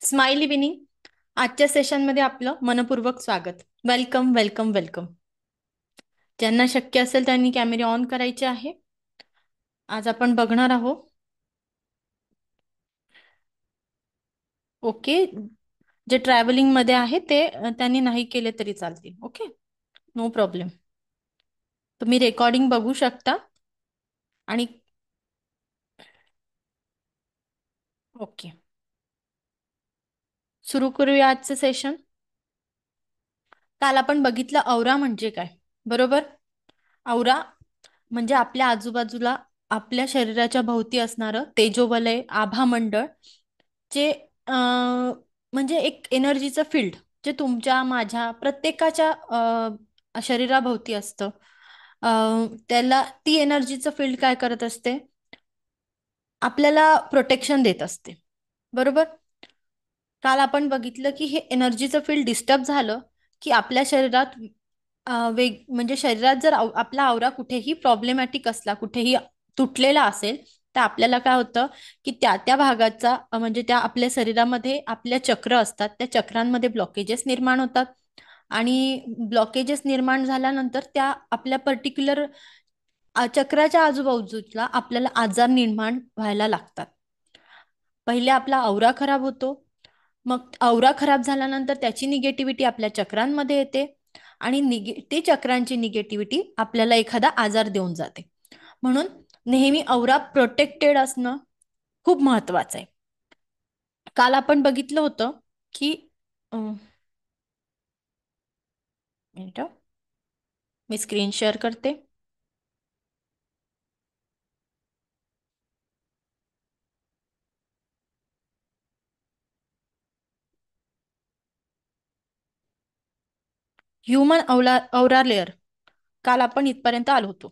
Smiley winning आजच्या सेशनमध्ये आपलं मनपूर्वक स्वागत. Welcome welcome welcome. ज्यांना शक्य असेल त्यांनी कॅमेरे ऑन करायचे आहे. आज आपण बघणार आहोत. ओके. जे ट्रॅव्हलिंग मध्ये आहे ते त्यांनी नाही केले तरी चालतील. Okay, no problem. तुम्ही रेकॉर्डिंग बघू शकता. आणि ओके, सुरू करूया आजचं सेशन. काल आपण बघितलं औरा म्हणजे काय, बरोबर? औरा म्हणजे आपल्या आजूबाजूला आपल्या शरीराच्या भोवती असणारं तेजोवलय आभामंडळ, जे म्हणजे एक एनर्जीचं फील्ड, जे तुमच्या माझ्या प्रत्येकाच्या शरीराभोवती असतं. त्याला ती एनर्जीचं फील्ड काय करत असते? आपल्याला प्रोटेक्शन देत असते, बरोबर? काल आपण बघितलं की हे एनर्जीचं फील्ड डिस्टर्ब झालं की आपल्या शरीरात वेग म्हणजे शरीरात जर आपला आवरा कुठेही प्रॉब्लेमॅटिक असला, कुठेही तुटलेला असेल, तर आपल्याला काय होतं की त्या त्या भागाचा म्हणजे त्या आपल्या शरीरामध्ये आपल्या चक्र असतात, त्या चक्रांमध्ये ब्लॉकेजेस निर्माण होतात. आणि ब्लॉकेजेस निर्माण झाल्यानंतर त्या आपल्या पर्टिक्युलर चक्राच्या आजूबाजूला आपल्याला आजार निर्माण व्हायला लागतात. पहिले आपला औरा खराब होतो, मग औरा खराब झाल्यानंतर त्याची निगेटिव्हिटी आपल्या चक्रांमध्ये येते, आणि ते चक्रांची निगेटिव्हिटी आपल्याला एखादा आजार देऊन जाते. म्हणून नेहमी औरा प्रोटेक्टेड असणं खूप महत्वाचं आहे. काल आपण बघितलं होतं की मिनिट, मी स्क्रीन शेअर करते. ह्युमन औरा लेअर. काल आपण इथपर्यंत आलो होतो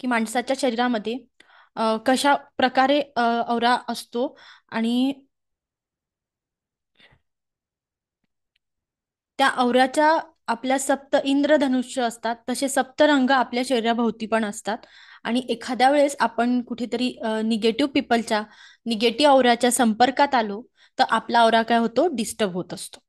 की माणसाच्या शरीरामध्ये कशा प्रकारे औरा असतो, आणि त्या औराच्या आपल्या सप्त इंद्रधनुष्य असतात, तसे सप्तरंग आपल्या शरीराभोवती पण असतात. आणि एखाद्या वेळेस आपण कुठेतरी निगेटिव्ह पीपलच्या, निगेटिव्ह औराच्या संपर्कात आलो, तर आपला औरा काय होतो, डिस्टर्ब होत असतो.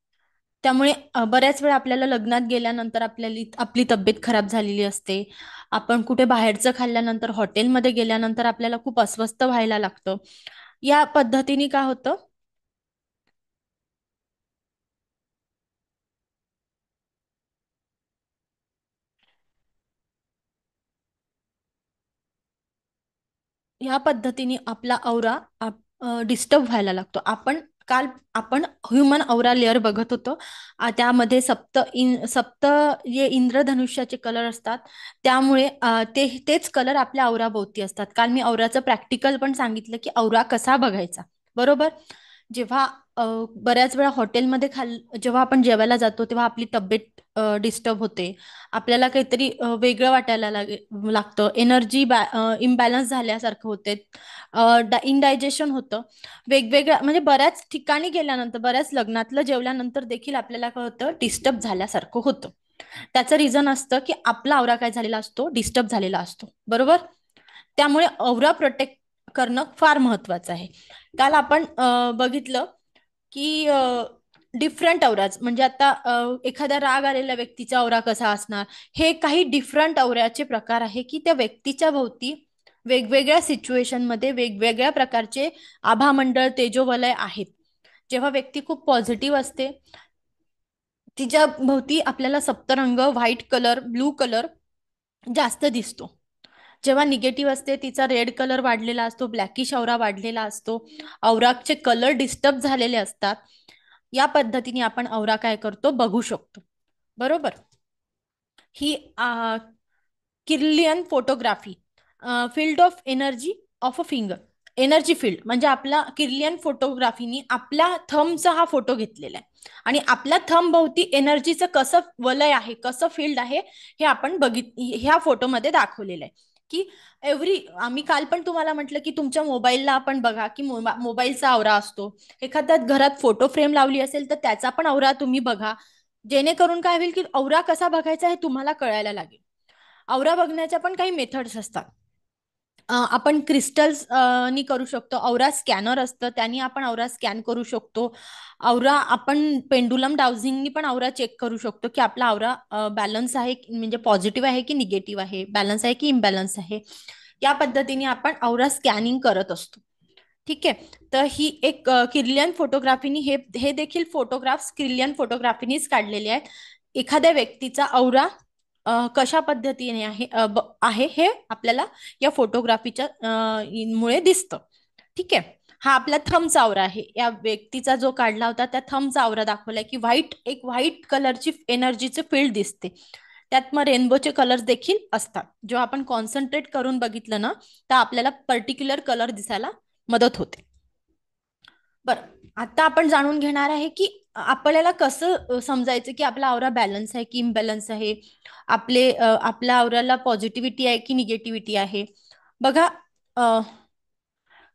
त्यामुळे बऱ्याच वेळा आपल्याला लग्नात गेल्यानंतर आपली तब्येत खराब झालेली असते. आपण कुठे बाहेरचं खाल्ल्यानंतर, हॉटेलमध्ये गेल्यानंतर आपल्याला खूप अस्वस्थ व्हायला लागतं. या पद्धतीने काय होतं, ह्या पद्धतीने आपला औरा डिस्टर्ब व्हायला लागतो. काल आपण ह्युमन औरा लेअर बघत होतो. त्यामध्ये सप्त जे इंद्रधनुष्याचे कलर असतात, त्यामुळे तेच कलर आपल्या औराभोवती असतात. काल मी औराचं प्रॅक्टिकल पण सांगितलं की औरा कसा बघायचा, बरोबर? जेव्हा बऱ्याच वेळा हॉटेलमध्ये जेव्हा आपण जेवायला जातो तेव्हा आपली तब्येत डिस्टर्ब होते. आपल्याला काहीतरी वेगळं वाटायला लागतं. एनर्जी इम्बॅलन्स झाल्यासारखं होते. इनडायजेशन होतं. वेगवेगळ्या म्हणजे बऱ्याच ठिकाणी गेल्यानंतर, बऱ्याच लग्नातलं जेवल्यानंतर देखील आपल्याला काय होतं, डिस्टर्ब झाल्यासारखं होतं. त्याचं रिझन असतं की आपला आवरा काय झालेला असतो, डिस्टर्ब झालेला असतो, बरोबर? त्यामुळे औरा प्रोटेक्ट करणं फार महत्वाचं आहे. काल आपण बघितलं की डिफरंट औराज म्हणजे आता एखाद्या राग आलेल्या व्यक्तीचा औरा कसा असणार, हे काही डिफरंट औऱ्याचे प्रकार आहे की त्या व्यक्तीच्या भोवती वेगवेगळ्या सिच्युएशन मध्ये वेगवेगळ्या प्रकारचे आभामंडळ, तेजोवलय आहेत. जेव्हा व्यक्ती खूप पॉझिटिव्ह असते, तिच्या भोवती आपल्याला Saptarang, white colour, blue colour जास्त दिसतो. जेव्हा निगेटिव्ह असते, तिचा रेड कलर वाढलेला असतो, ब्लॅकिश औरा वाढलेला असतो, औराचे कलर डिस्टर्ब झालेले असतात. या पद्धतीने आपण औरा काय करतो, बघू शकतो, बरोबर? ही Kirlian photography, field of energy of a finger. Energy field म्हणजे आपला किर्लियन फोटोग्राफीनी आपल्या थंबचा हा फोटो घेतलेला आहे, आणि आपल्या थंब भोवती एनर्जीचं कसं वलय आहे, कसं फील्ड आहे, हे आपण ह्या फोटोमध्ये दाखवलेलं आहे. की आम्ही काल पण तुम्हाला म्हटलं की तुमच्या मोबाईलला आपण बघा की मोबाईलचा आवरा असतो. एखाद्या घरात फोटो फ्रेम लावली असेल तर त्याचा पण आवरा तुम्ही बघा, जेणेकरून काय होईल की औरा कसा बघायचा हे तुम्हाला कळायला लागेल. औरा बघण्याच्या पण काही मेथड्स असतात. आपण क्रिस्टल्स नी करू शकतो. औरा स्कॅनर असतं, त्यांनी आपण औरा स्कॅन करू शकतो. औरा आपण पेंडुलम डाउझिंगनी पण औरा चेक करू शकतो की आपला औरा बॅलन्स आहे म्हणजे पॉझिटिव्ह आहे की निगेटिव्ह आहे, बॅलन्स आहे की इम्बॅलन्स आहे. या पद्धतीने आपण औरा स्कॅनिंग करत असतो. ठीक आहे. तर ही एक किर्लियन फोटोग्राफीनी हे हे देखील फोटोग्राफ्स किर्लियन फोटोग्राफीनीच काढलेले आहेत. एखाद्या व्यक्तीचा औरा कशा पद्धतीने आहे हे आपल्याला या फोटोग्राफीच्या मुळे दिसतं. ठीक आहे. हा आपला थंबचा आवरा आहे. या व्यक्तीचा जो काढला होता त्या थंबचा आवरा दाखवलाय की एक व्हाईट कलरची एनर्जीचे फील्ड दिसते. त्यात मग रेनबोचे कलर्स देखील असतात. जेव्हा आपण कॉन्सन्ट्रेट करून बघितलं ना, तर आपल्याला पर्टिक्युलर कलर दिसायला मदत होते. बरं, आता आपण जाणून घेणार आहे की आपल्याला कसं समजायचं की आपला आवरा बॅलन्स आहे की इम्बॅलन्स आहे, आपल्या आवऱ्याला पॉझिटिव्हिटी आहे की निगेटिव्हिटी आहे. बघा,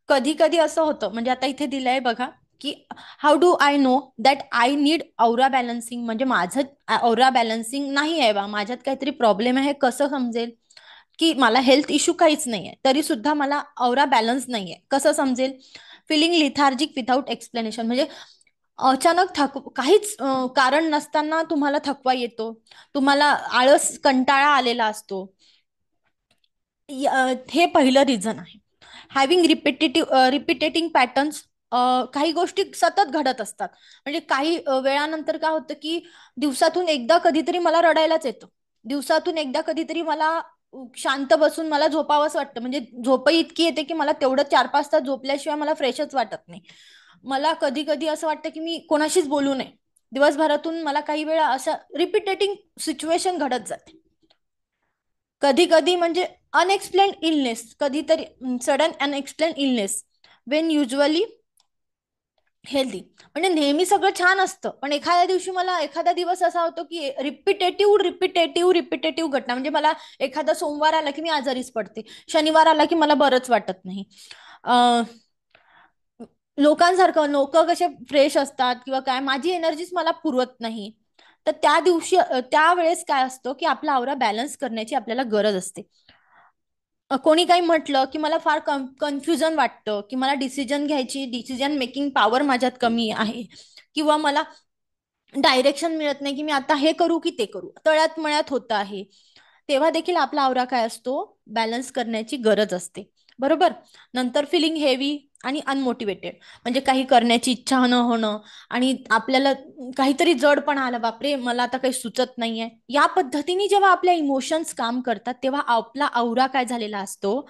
कधी कधी असं होतं, म्हणजे आता इथे दिलंय बघा की how do I know that I need aura balancing, म्हणजे माझं औरा बॅलन्सिंग नाही आहे बा, माझ्यात काहीतरी प्रॉब्लेम आहे, कसं समजेल? की मला हेल्थ इश्यू काहीच नाहीये तरी सुद्धा मला औरा बॅलन्स नाहीये, कसं समजेल? फिलिंग लिथार्जिक विथाऊट एक्सप्लेनेशन, म्हणजे अचानक काहीच कारण नसताना तुम्हाला थकवा येतो, तुम्हाला आळस कंटाळा आलेला असतो. हे पहिलं रिझन आहे. हॅव्हिंग रिपिटेटिंग पॅटर्न्स, काही गोष्टी सतत घडत असतात. म्हणजे काही वेळानंतर काय होतं की दिवसातून एकदा कधीतरी मला रडायलाच येतं, दिवसातून एकदा कधीतरी मला शांत बसून मला झोपावंच वाटतं, म्हणजे झोपही इतकी येते की मला तेवढं 4-5 तास झोपल्याशिवाय मला फ्रेशच वाटत नाही. मला कधी कधी असं वाटतं की मी कोणाशीच बोलू नये. दिवसभरातून मला काही वेळा अशा रिपिटेटिंग सिच्युएशन घडत जाते. कधी कधी म्हणजे अनएक्सप्लेन इलनेस, कधीतरी sudden unexplained illness Wien usually healthy, म्हणजे नेहमी सगळं छान असतं पण एखाद्या दिवशी मला एखादा दिवस असा होतो की रिपिटेटिव्ह घटना, म्हणजे मला एखादा सोमवार आला की मी आजारीच पडते, शनिवार आला की मला बरंच वाटत नाही. लोकांसारखं लोक कसे फ्रेश असतात किंवा काय, माझी एनर्जीच मला पुरवत नाही. तर त्या दिवशी त्यावेळेस काय असतं की आपला आवरा बॅलन्स करण्याची आपल्याला गरज असते. कोणी काही म्हटलं की मला फार कन्फ्युजन वाटतं, की मला डिसिजन मेकिंग पॉवर माझ्यात कमी आहे, किंवा मला डायरेक्शन मिळत नाही की मी आता हे करू की ते करू, तळ्यात मळ्यात होत आहे, तेव्हा देखील आपला आवरा काय असतो, बॅलन्स करण्याची गरज असते. बरोबर. नंतर फिलिंग हेवी आणि अनमोटिवेटेड, म्हणजे काही करण्याची इच्छा न होणं आणि आपल्याला काहीतरी जड पण आलं, बापरे मला आता काही सुचत नाहीये, या पद्धतीने जेव्हा आपल्या इमोशन्स काम करतात तेव्हा आपला आवरा काय झालेला असतो,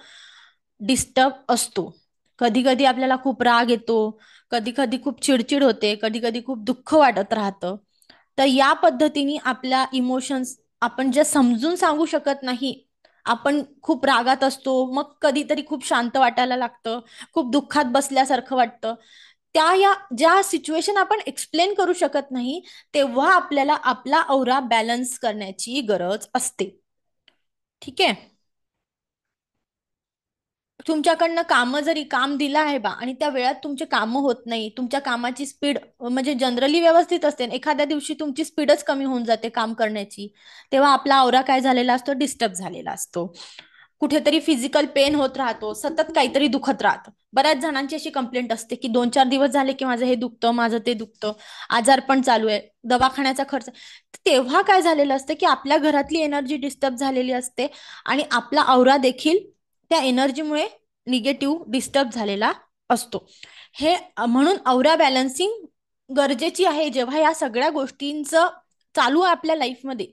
डिस्टर्ब असतो. कधी कधी आपल्याला खूप राग येतो, कधी कधी खूप चिडचिड होते, कधी कधी खूप दुःख वाटत राहतं. तर या पद्धतीने आपल्या इमोशन्स आपण जे समजून सांगू शकत नाही, आपण खूप रागात असतो, मग कधीतरी खूप शांत वाटायला लागतं, खूप दुःखात बसल्यासारखं वाटतं, या ज्या सिच्युएशन आपण एक्सप्लेन करू शकत नाही, तेव्हा आपल्याला आपला औरा बॅलन्स करण्याची गरज असते. ठीक आहे. तुमच्याकडनं जरी काम दिलं आहे बा आणि त्या वेळात तुमचे कामं होत नाही, तुमच्या कामाची स्पीड म्हणजे जनरली व्यवस्थित असते, एखाद्या दिवशी तुमची स्पीडच कमी होऊन जाते काम करण्याची, तेव्हा आपला आवरा काय झालेला असतो, डिस्टर्ब झालेला असतो. कुठेतरी फिजिकल पेन होत राहतो, सतत काहीतरी दुखत राहतं. बऱ्याच जणांची अशी कंप्लेंट असते की 2-4 दिवस झाले की माझं हे दुखतं, माझं ते दुखतं, आजार पण चालू आहे, दवाखान्याचा खर्च. तेव्हा काय झालेलं असतं की आपल्या घरातली एनर्जी डिस्टर्ब झालेली असते आणि आपला आवरा देखील त्या एनर्जीमुळे निगेटिव्ह डिस्टर्ब झालेला असतो. म्हणून औरा बॅलन्सिंग गरजेची आहे. जेव्हा या सगळ्या गोष्टींचं चालू आहे आपल्या लाईफमध्ये,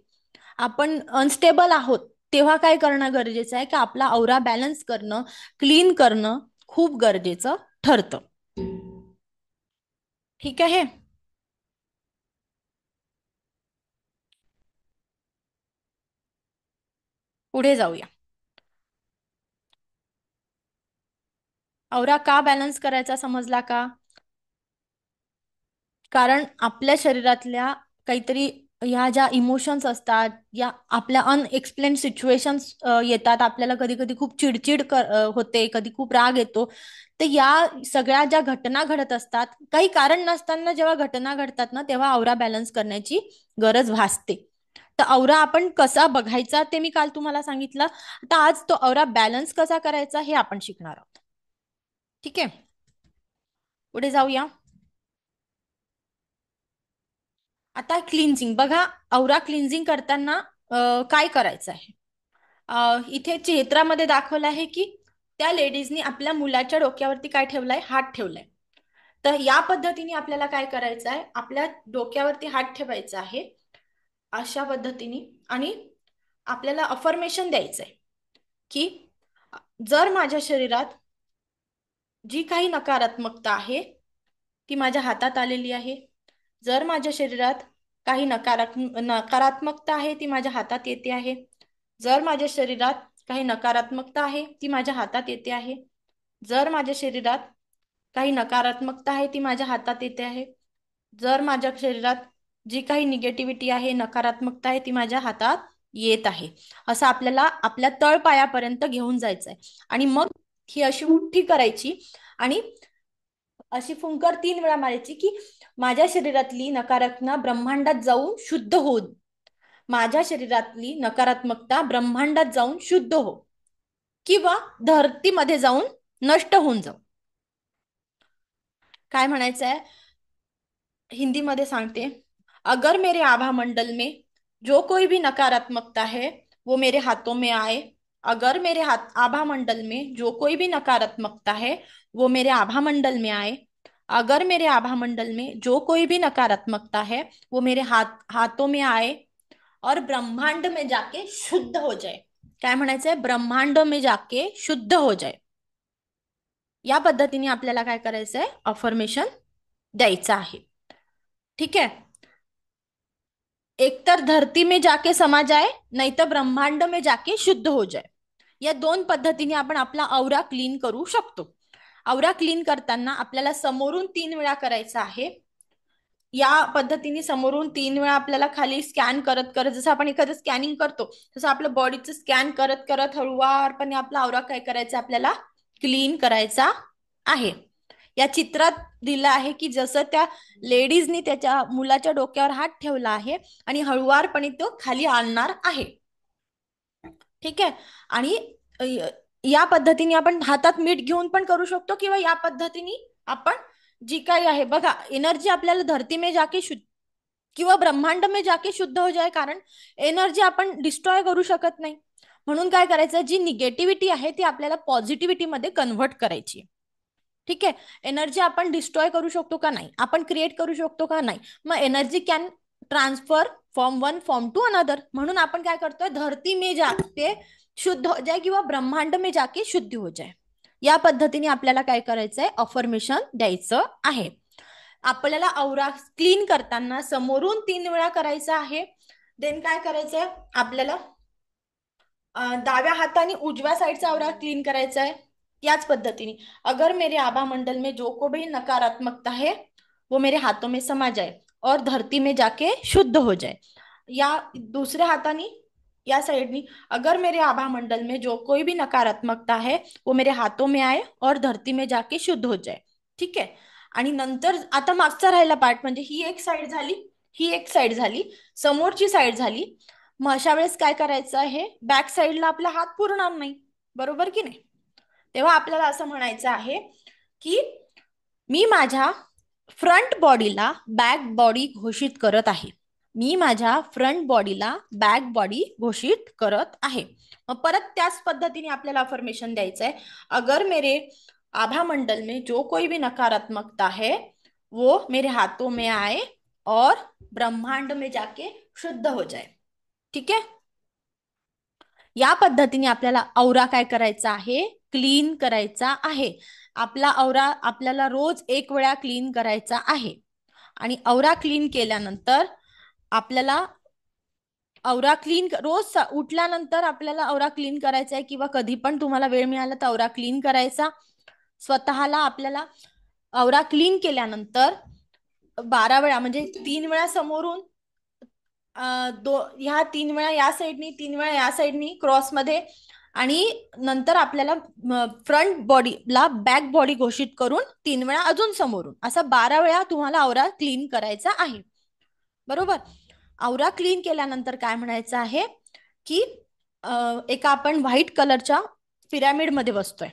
आपण अनस्टेबल आहोत, तेव्हा काय करणं गरजेचं आहे की आपला औरा बॅलन्स करणं, क्लीन करणं खूप गरजेचं ठरतं. ठीक आहे. पुढे जाऊया. औरा का बॅलन्स करायचा समजला का? कारण आपल्या शरीरातल्या काहीतरी ह्या ज्या इमोशन्स असतात, या आपल्या अनएक्सप्लेन सिच्युएशन्स येतात, आपल्याला कधी कधी खूप चिडचिड होते, कधी खूप राग येतो. तर या सगळ्या ज्या घटना घडत असतात, काही कारण नसताना जेव्हा घटना घडतात ना, तेव्हा औरा बॅलन्स करण्याची गरज भासते. तर औरा आपण कसा बघायचा ते मी काल तुम्हाला सांगितलं. आता आज तो औरा बॅलन्स कसा करायचा हे आपण शिकणार आहोत. ठीक आहे, पुढे जाऊया. आता क्लिन्झिंग बघा, औरा क्लिन्झिंग करताना काय करायचं आहे. इथे चित्रामध्ये दाखवलं आहे की त्या लेडीजनी आपल्या मुलाच्या डोक्यावरती काय ठेवलाय, हात ठेवलाय. तर या पद्धतीने आपल्याला काय करायचं आहे, आपल्या डोक्यावरती हात ठेवायचा आहे अशा पद्धतीने. आणि आपल्याला अफर्मेशन द्यायचं आहे की जर माझ्या शरीरात जी काही नकारात्मकता आहे ती माझ्या हातात आलेली आहे, जर माझ्या शरीरात काही नकारात्मकता आहे ती माझ्या हातात येते आहे, जर माझ्या शरीरात काही नकारात्मकता आहे ती माझ्या हातात येते आहे, जर माझ्या शरीरात काही नकारात्मकता आहे ती माझ्या हातात येते आहे, जर माझ्या शरीरात जी काही निगेटिव्हिटी आहे, नकारात्मकता आहे ती माझ्या हातात येत आहे, असं आपल्याला आपल्या तळपायापर्यंत घेऊन जायचं आहे. आणि मग ही अशी मुठ्ठी करायची आणि अशी फुंकर 3 वेळा मारायची की माझ्या शरीरातली नकारात्मकता ब्रह्मांडात जाऊन शुद्ध होऊन, माझ्या शरीरातली नकारात्मकता ब्रह्मांडात जाऊन शुद्ध हो किंवा धरतीमध्ये जाऊन नष्ट होऊन जाऊ. काय म्हणायचं है, हिंदी मध्ये सांगते. अगर मेरे आभा मंडल में जो कोई भी नकारात्मकता है वो मेरे हाथों में आए, अगर मेरे हाथ आभा मंडल में जो कोई भी नकारात्मकता है वो मेरे आभा मंडल में आए, अगर मेरे आभा मंडल में जो कोई भी नकारात्मकता है वो मेरे हाथों में आए और ब्रह्मांड में जाके शुद्ध हो जाए. काय म्हणायचंय, ब्रह्मांड में जाके शुद्ध हो जाए. या पद्धतीने आपल्याला काय करायचंय, अफर्मेशन द्यायचं आहे. ठीक है, एक तर धरती में जाके समा जाए नाही तर ब्रह्मांड में जाके शुद्ध हो जाए. या दोन पद्धतीने आपण आपला औरा क्लीन करू शकतो. औरा क्लीन करताना आपल्याला समोरून 3 वेळा करायचा आहे. या पद्धतीने समोरून 3 वेळा आपल्याला खाली स्कॅन करत करत, जसं आपण एखादं स्कॅनिंग करतो तसं आपलं बॉडीचं स्कॅन करत करत हळूवारपणे आपला आवरा काय करायचा, आपल्याला क्लीन करायचा आहे. या चित्रात दिलं आहे की जसं त्या लेडीजनी त्याच्या मुलाच्या डोक्यावर हात ठेवला आहे आणि हळुवारपणे तो खाली आणणार आहे. ठीक आहे, आणि या पद्धतीने आपण हातात मीठ घेऊन पण करू शकतो किंवा या पद्धतीने आपण जी काही आहे बघा, एनर्जी आपल्याला धरती में जाके शुद्ध किंवा ब्रह्मांड में जाके शुद्ध हो जाए. कारण एनर्जी आपण डिस्ट्रॉय करू शकत नाही, म्हणून काय करायचं, जी निगेटिव्हिटी आहे ती आपल्याला पॉझिटिव्हिटी मध्ये कन्व्हर्ट करायची. ठीक आहे, एनर्जी आपण डिस्ट्रॉय करू शकतो का नाही, आपण क्रिएट करू शकतो का नाही, मग energy can transfer from one form to another. म्हणून आपण काय करतोय, धरती में जाके शुद्ध हो जाए किंवा ब्रह्मांड में जाके शुद्ध हो जाए. या पद्धतीने आपल्याला काय करायचंय, अफर्मेशन द्यायचं आहे. आपल्याला औरा क्लीन करताना समोरून 3 वेळा करायचं आहे. देन काय करायचंय, आपल्याला डाव्या हाताने उजव्या साईडचा औरा क्लीन करायचा है. याच पद्धतीने अगर मेरे आभा मंडल में जो को भी नकारात्मकता है वो मेरे हाथों में समा जाए और धरती में जाके शुद्ध हो जाए. या दूसऱ्या हाताने या साइडनी अगर मेरे आभा मंडल में जो कोई भी नकारात्मकता है वो मेरे हाथों में आए और धरती में जाके शुद्ध हो जाए. ठीक आहे, आणि नंतर आता मागचा राहिला पार्ट, म्हणजे ही एक साइड झाली, ही एक साइड झाली, समोरची साइड झाली. मग अशा वेळेस काय करायचं आहे, बॅक साइडला आपला हात पुरणार नाही, बरोबर की नाही. तेव्हा आपल्याला असं म्हणायचं आहे की मी माझ्या फ्रंट बॉडीला बॅक बॉडी घोषित करत आहे, मी माझ्या फ्रंट बॉडीला बॅक बॉडी घोषित करत आहे. मग परत त्याच पद्धतीने आपल्याला अफर्मेशन द्यायचं आहे. अगर मेरे आभा मंडल में जो कोई भी नकारात्मकता है वो मेरे हाथों में आए और ब्रह्मांड में जाके शुद्ध हो जाए. ठीक आहे, या पद्धतीने आपल्याला औरा काय करायचा आहे, क्लीन करायचा आहे. आपला औरा आपल्याला रोज 1 वेळा क्लीन करायचा आहे. आणि औरा क्लीन केल्यानंतर आपल्याला औरा क्लीन रोज उठल्यानंतर आपल्याला औरा क्लीन करायचा आहे किंवा कधी पण तुम्हाला वेळ मिळाला तर औरा क्लीन करायचा. स्वतःला आपल्याला औरा क्लीन केल्यानंतर 12 वेळा म्हणजे 3 वेळा समोरून, ह्या 3 वेळा या साईडनी, 3 वेळा या साईडनी क्रॉसमध्ये, आणि नंतर आपल्याला फ्रंट बॉडीला बॅक बॉडी घोषित करून 3 वेळा अजून समोरून, असा 12 वेळा तुम्हाला औरा क्लीन करायचा आहे. बरोबर. औरा क्लीन केल्यानंतर काय म्हणायचं आहे की एका आपण व्हाईट कलरच्या पिरॅमिड मध्ये बसतोय.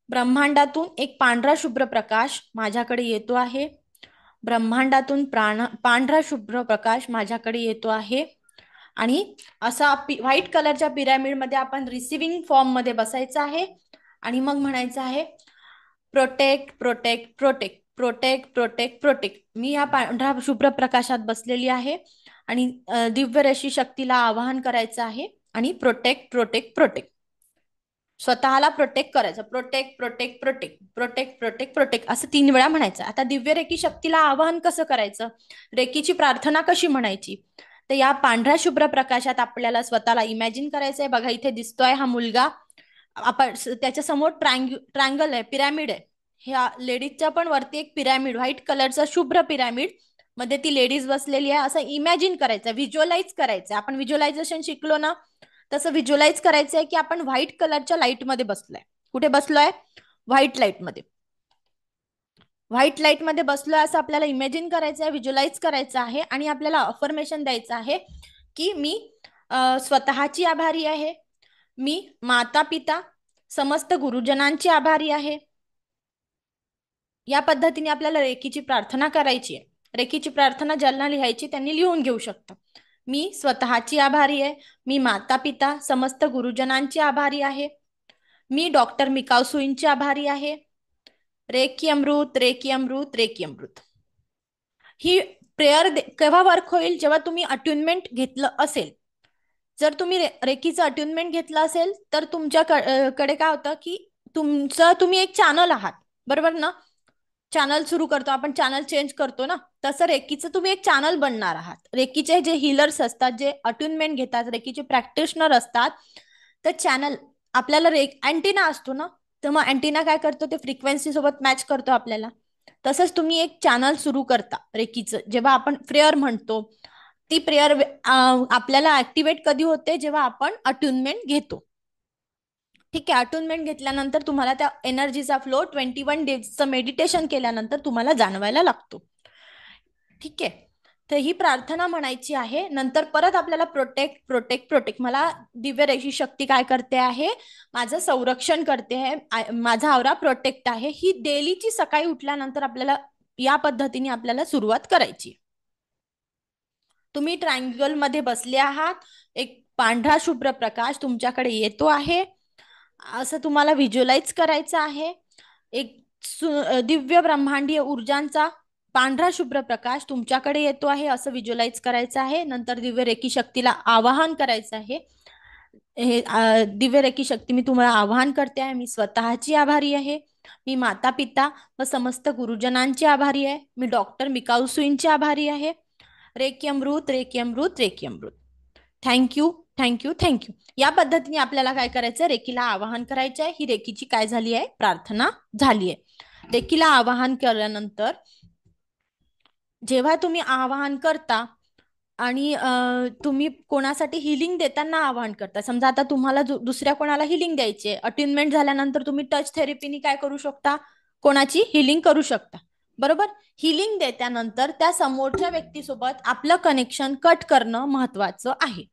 ब्रह्मांडातून एक पांढरा शुभ्र प्रकाश माझ्याकडे येतो आहे. ब्रह्मांडातून पांढरा शुभ्र प्रकाश माझ्याकडे येतो आहे. आणि असा व्हाईट कलरच्या पिरॅमिड मध्ये आपण रिसिव्हिंग फॉर्म मध्ये बसायचं आहे आणि मग म्हणायचं आहे protect protect protect protect protect protect. मी या पांढऱ्या शुभ्र प्रकाशात बसलेली आहे आणि दिव्य रशी शक्तीला आवाहन करायचं आहे आणि प्रोटेक्ट प्रोटेक्ट प्रोटेक्ट स्वतःला प्रोटेक्ट करायचं. Protect protect protect protect protect protect असं 3 वेळा म्हणायचं. आता दिव्य रेकी शक्तीला आवाहन कसं करायचं, रेकीची प्रार्थना कशी म्हणायची, तर या पांढऱ्या शुभ्र प्रकाशात आपल्याला स्वतःला इमॅजिन करायचंय. बघा इथे दिसतोय हा मुलगा, आपण त्याच्या समोर ट्रायंगल आहे, पिरॅमिड आहे. ह्या लेडीजच्या पण वरती एक पिरॅमिड, व्हाईट कलरचा शुभ्र पिरॅमिड मध्ये ती लेडीज बसलेली आहे असं इमॅजिन करायचं, व्हिज्युअलाइज करायचं. आपण व्हिज्युअलायझेशन शिकलो ना, तसं व्हिज्युअलाइज करायचं आहे की आपण व्हाईट कलरच्या लाईट मध्ये बसलोय. कुठे बसलोय? व्हाईट लाईट मध्ये. व्हाईट लाईट मध्ये बसलोय असं आपल्याला इमॅजिन करायचं आहे, व्हिज्युअलाइज करायचं आहे आणि आपल्याला अफर्मेशन द्यायचं आहे की मी स्वतःची आभारी आहे, मी माता पिता समस्त गुरुजनांची आभारी आहे. या पद्धतीने आपल्याला रेकीची प्रार्थना करायची आहे. रेकीची प्रार्थना ज्यांना लिहायची त्यांनी लिहून घेऊ शकता. मी स्वतःची आभारी आहे, मी माता पिता समस्त गुरुजनांची आभारी आहे, मी डॉक्टर मिकाऊ सुईंची आभारी आहे. रेकी अमृत रेकी अमृत रेकी अमृत. ही प्रेयर केव्हा वर्क होईल? जेव्हा तुम्ही अट्युनमेंट घेतलं असेल. जर तुम्ही रेकीचं अट्युनमेंट घेतलं असेल तर तुमच्याकडे काय होतं की तुम्ही एक चॅनल आहात, बरोबर ना? चॅनल सुरू करतो आपण, चॅनल चेंज करतो ना, तसं रेकीचं तुम्ही एक चॅनल बनणार आहात. रेकीचे जे हिलर्स असतात, जे अट्युनमेंट घेतात, रेकीचे प्रॅक्टिशनर असतात, तर चॅनल आपल्याला अँटिना असतो ना, तर मग अँटिना काय करतो, ते फ्रिक्वेन्सी सोबत मॅच करतो आपल्याला. तसंच तुम्ही एक चॅनल सुरू करता रेकीचं. जेव्हा आपण प्रेयर म्हणतो, ती प्रेयर आपल्याला ऍक्टिव्हेट कधी होते? जेव्हा आपण अट्युनमेंट घेतो. ठीक आहे. अटुनमेंट घेतल्यानंतर तुम्हाला त्या एनर्जीचा फ्लो 21 डेजचं मेडिटेशन केल्यानंतर तुम्हाला जाणवायला लागतो. ठीक आहे. तर ही प्रार्थना म्हणायची आहे. नंतर परत आपल्याला प्रोटेक्ट प्रोटेक्ट प्रोटेक्ट, मला दिव्य रेशी शक्ती काय करते आहे, माझं संरक्षण करते आहे, माझा आवरा प्रोटेक्ट आहे. ही डेलीची सकाळी उठल्यानंतर आपल्याला या पद्धतीने आपल्याला सुरुवात करायची. तुम्ही ट्रायंगल मध्ये बसले आहात, एक पांढरा शुभ्र प्रकाश तुमच्याकडे येतो आहे असं तुम्हाला व्हिज्युअलाइज करायचं आहे. एक दिव्य ब्रह्मांडीय ऊर्जांचा पांढरा शुभ्र प्रकाश तुमच्याकडे येतो आहे असं व्हिज्युअलाइज करायचं आहे. नंतर दिव्य रेकी शक्तीला आवाहन करायचं आहे. हे दिव्य रेकी शक्ती मी तुम्हाला आवाहन करते आहे, मी स्वतःची आभारी आहे, मी माता पिता व समस्त गुरुजनांची आभारी आहे, मी डॉक्टर मिकाऊ सुईंची आभारी आहे. रेकी अमृत रेकी अमृत रेकी अमृत. Thank you thank you thank you. या पद्धतीने आपल्याला काय करायचं, रेकीला आवाहन करायचं आहे. ही रेकीची काय झाली आहे, प्रार्थना झाली आहे. रेकीला आवाहन केल्यानंतर जेव्हा तुम्ही आवाहन करता आणि तुम्ही कोणासाठी हिलिंग देताना आवाहन करता, समजा आता तुम्हाला दुसऱ्या कोणाला हिलिंग द्यायची, अट्युनमेंट झाल्यानंतर तुम्ही टच थेरपीने काय करू शकता, कोणाची हिलिंग करू शकता, बरोबर? हिलिंग देत्यानंतर त्या समोरच्या व्यक्तीसोबत आपलं कनेक्शन कट करणं महत्वाचं आहे.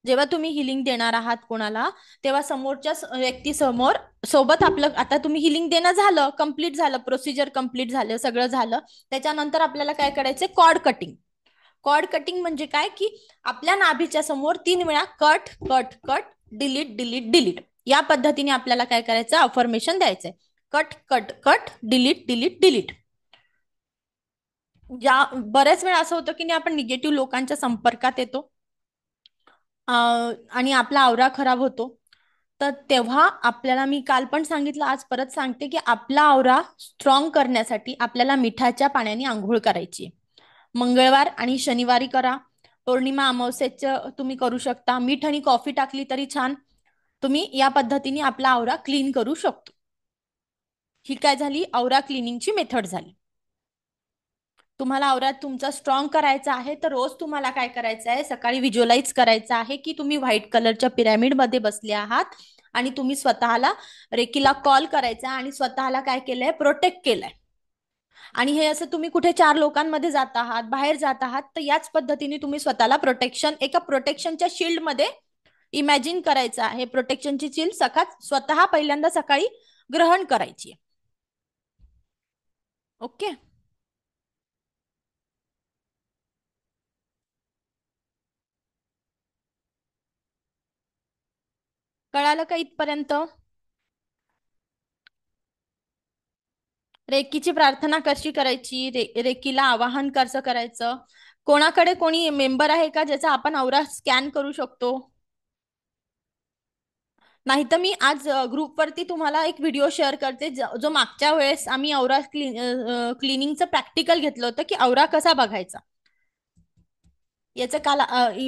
जेव्हा तुम्ही हिलिंग देणार आहात कोणाला, तेव्हा समोरच्या व्यक्ती सोबत आपलं, आता तुम्ही हिलिंग देणं झालं, कंप्लीट झालं, प्रोसिजर कंप्लीट झालं, सगळं झालं. त्याच्यानंतर आपल्याला काय करायचं, कॉर्ड कटिंग. कॉर्ड कटिंग म्हणजे काय की आपल्या नाभीच्या समोर 3 वेळा cut cut cut, delete delete delete, या पद्धतीने आपल्याला काय करायचं, अफर्मेशन द्यायचंय. Cut cut cut, delete delete delete. बऱ्याच वेळा असं होतं की आपण निगेटिव्ह लोकांच्या संपर्कात येतो आणि आपला आवरा खराब होतो. तर तेव्हा आपल्याला, मी काल पण सांगितलं, आज परत सांगते की आपला आवरा स्ट्रॉंग करण्यासाठी आपल्याला मिठाच्या पाण्याने आंघोळ करायची. मंगळवार आणि शनिवारी करा. पौर्णिमा अमावस्येचं तुम्ही करू शकता. मीठ आणि कॉफी टाकली तरी छान. तुम्ही या पद्धतीने आपला आवरा क्लीन करू शकतो. ही काय झाली, आवरा क्लिनिंगची मेथड झाली. तुम्हाला आवरात तुमचा स्ट्रॉंग करायचा आहे तर रोज तुम्हाला काय करायचं आहे, सकाळी व्हिज्युअलाइज करायचं आहे की तुम्ही व्हाईट कलरच्या पिरॅमिड मध्ये बसले आहात आणि तुम्ही स्वतःला रेकीला कॉल करायचा आणि स्वतःला काय केलंय, प्रोटेक्ट केलंय. आणि हे असं तुम्ही कुठे चार लोकांमध्ये जात आहात, बाहेर जात आहात, तर याच पद्धतीने तुम्ही स्वतःला एका प्रोटेक्शनच्या शील्ड मध्ये इमॅजिन करायचं आहे. प्रोटेक्शनची शील्ड स्वतः पहिल्यांदा सकाळी ग्रहण करायची. ओके. कळालं का इथपर्यंत? रेकीची प्रार्थना कशी करायची, रेकीला आवाहन कसं करायचं? कोणाकडे कोणी मेंबर आहे का ज्याचा आपण औरा स्कॅन करू शकतो? नाहीतर मी आज ग्रुपवरती तुम्हाला एक व्हिडिओ शेअर करते, जो मागच्या वेळेस आम्ही औरा क्लिनिंगचं प्रॅक्टिकल घेतलं होतं की औरा कसा बघायचा. याचं काल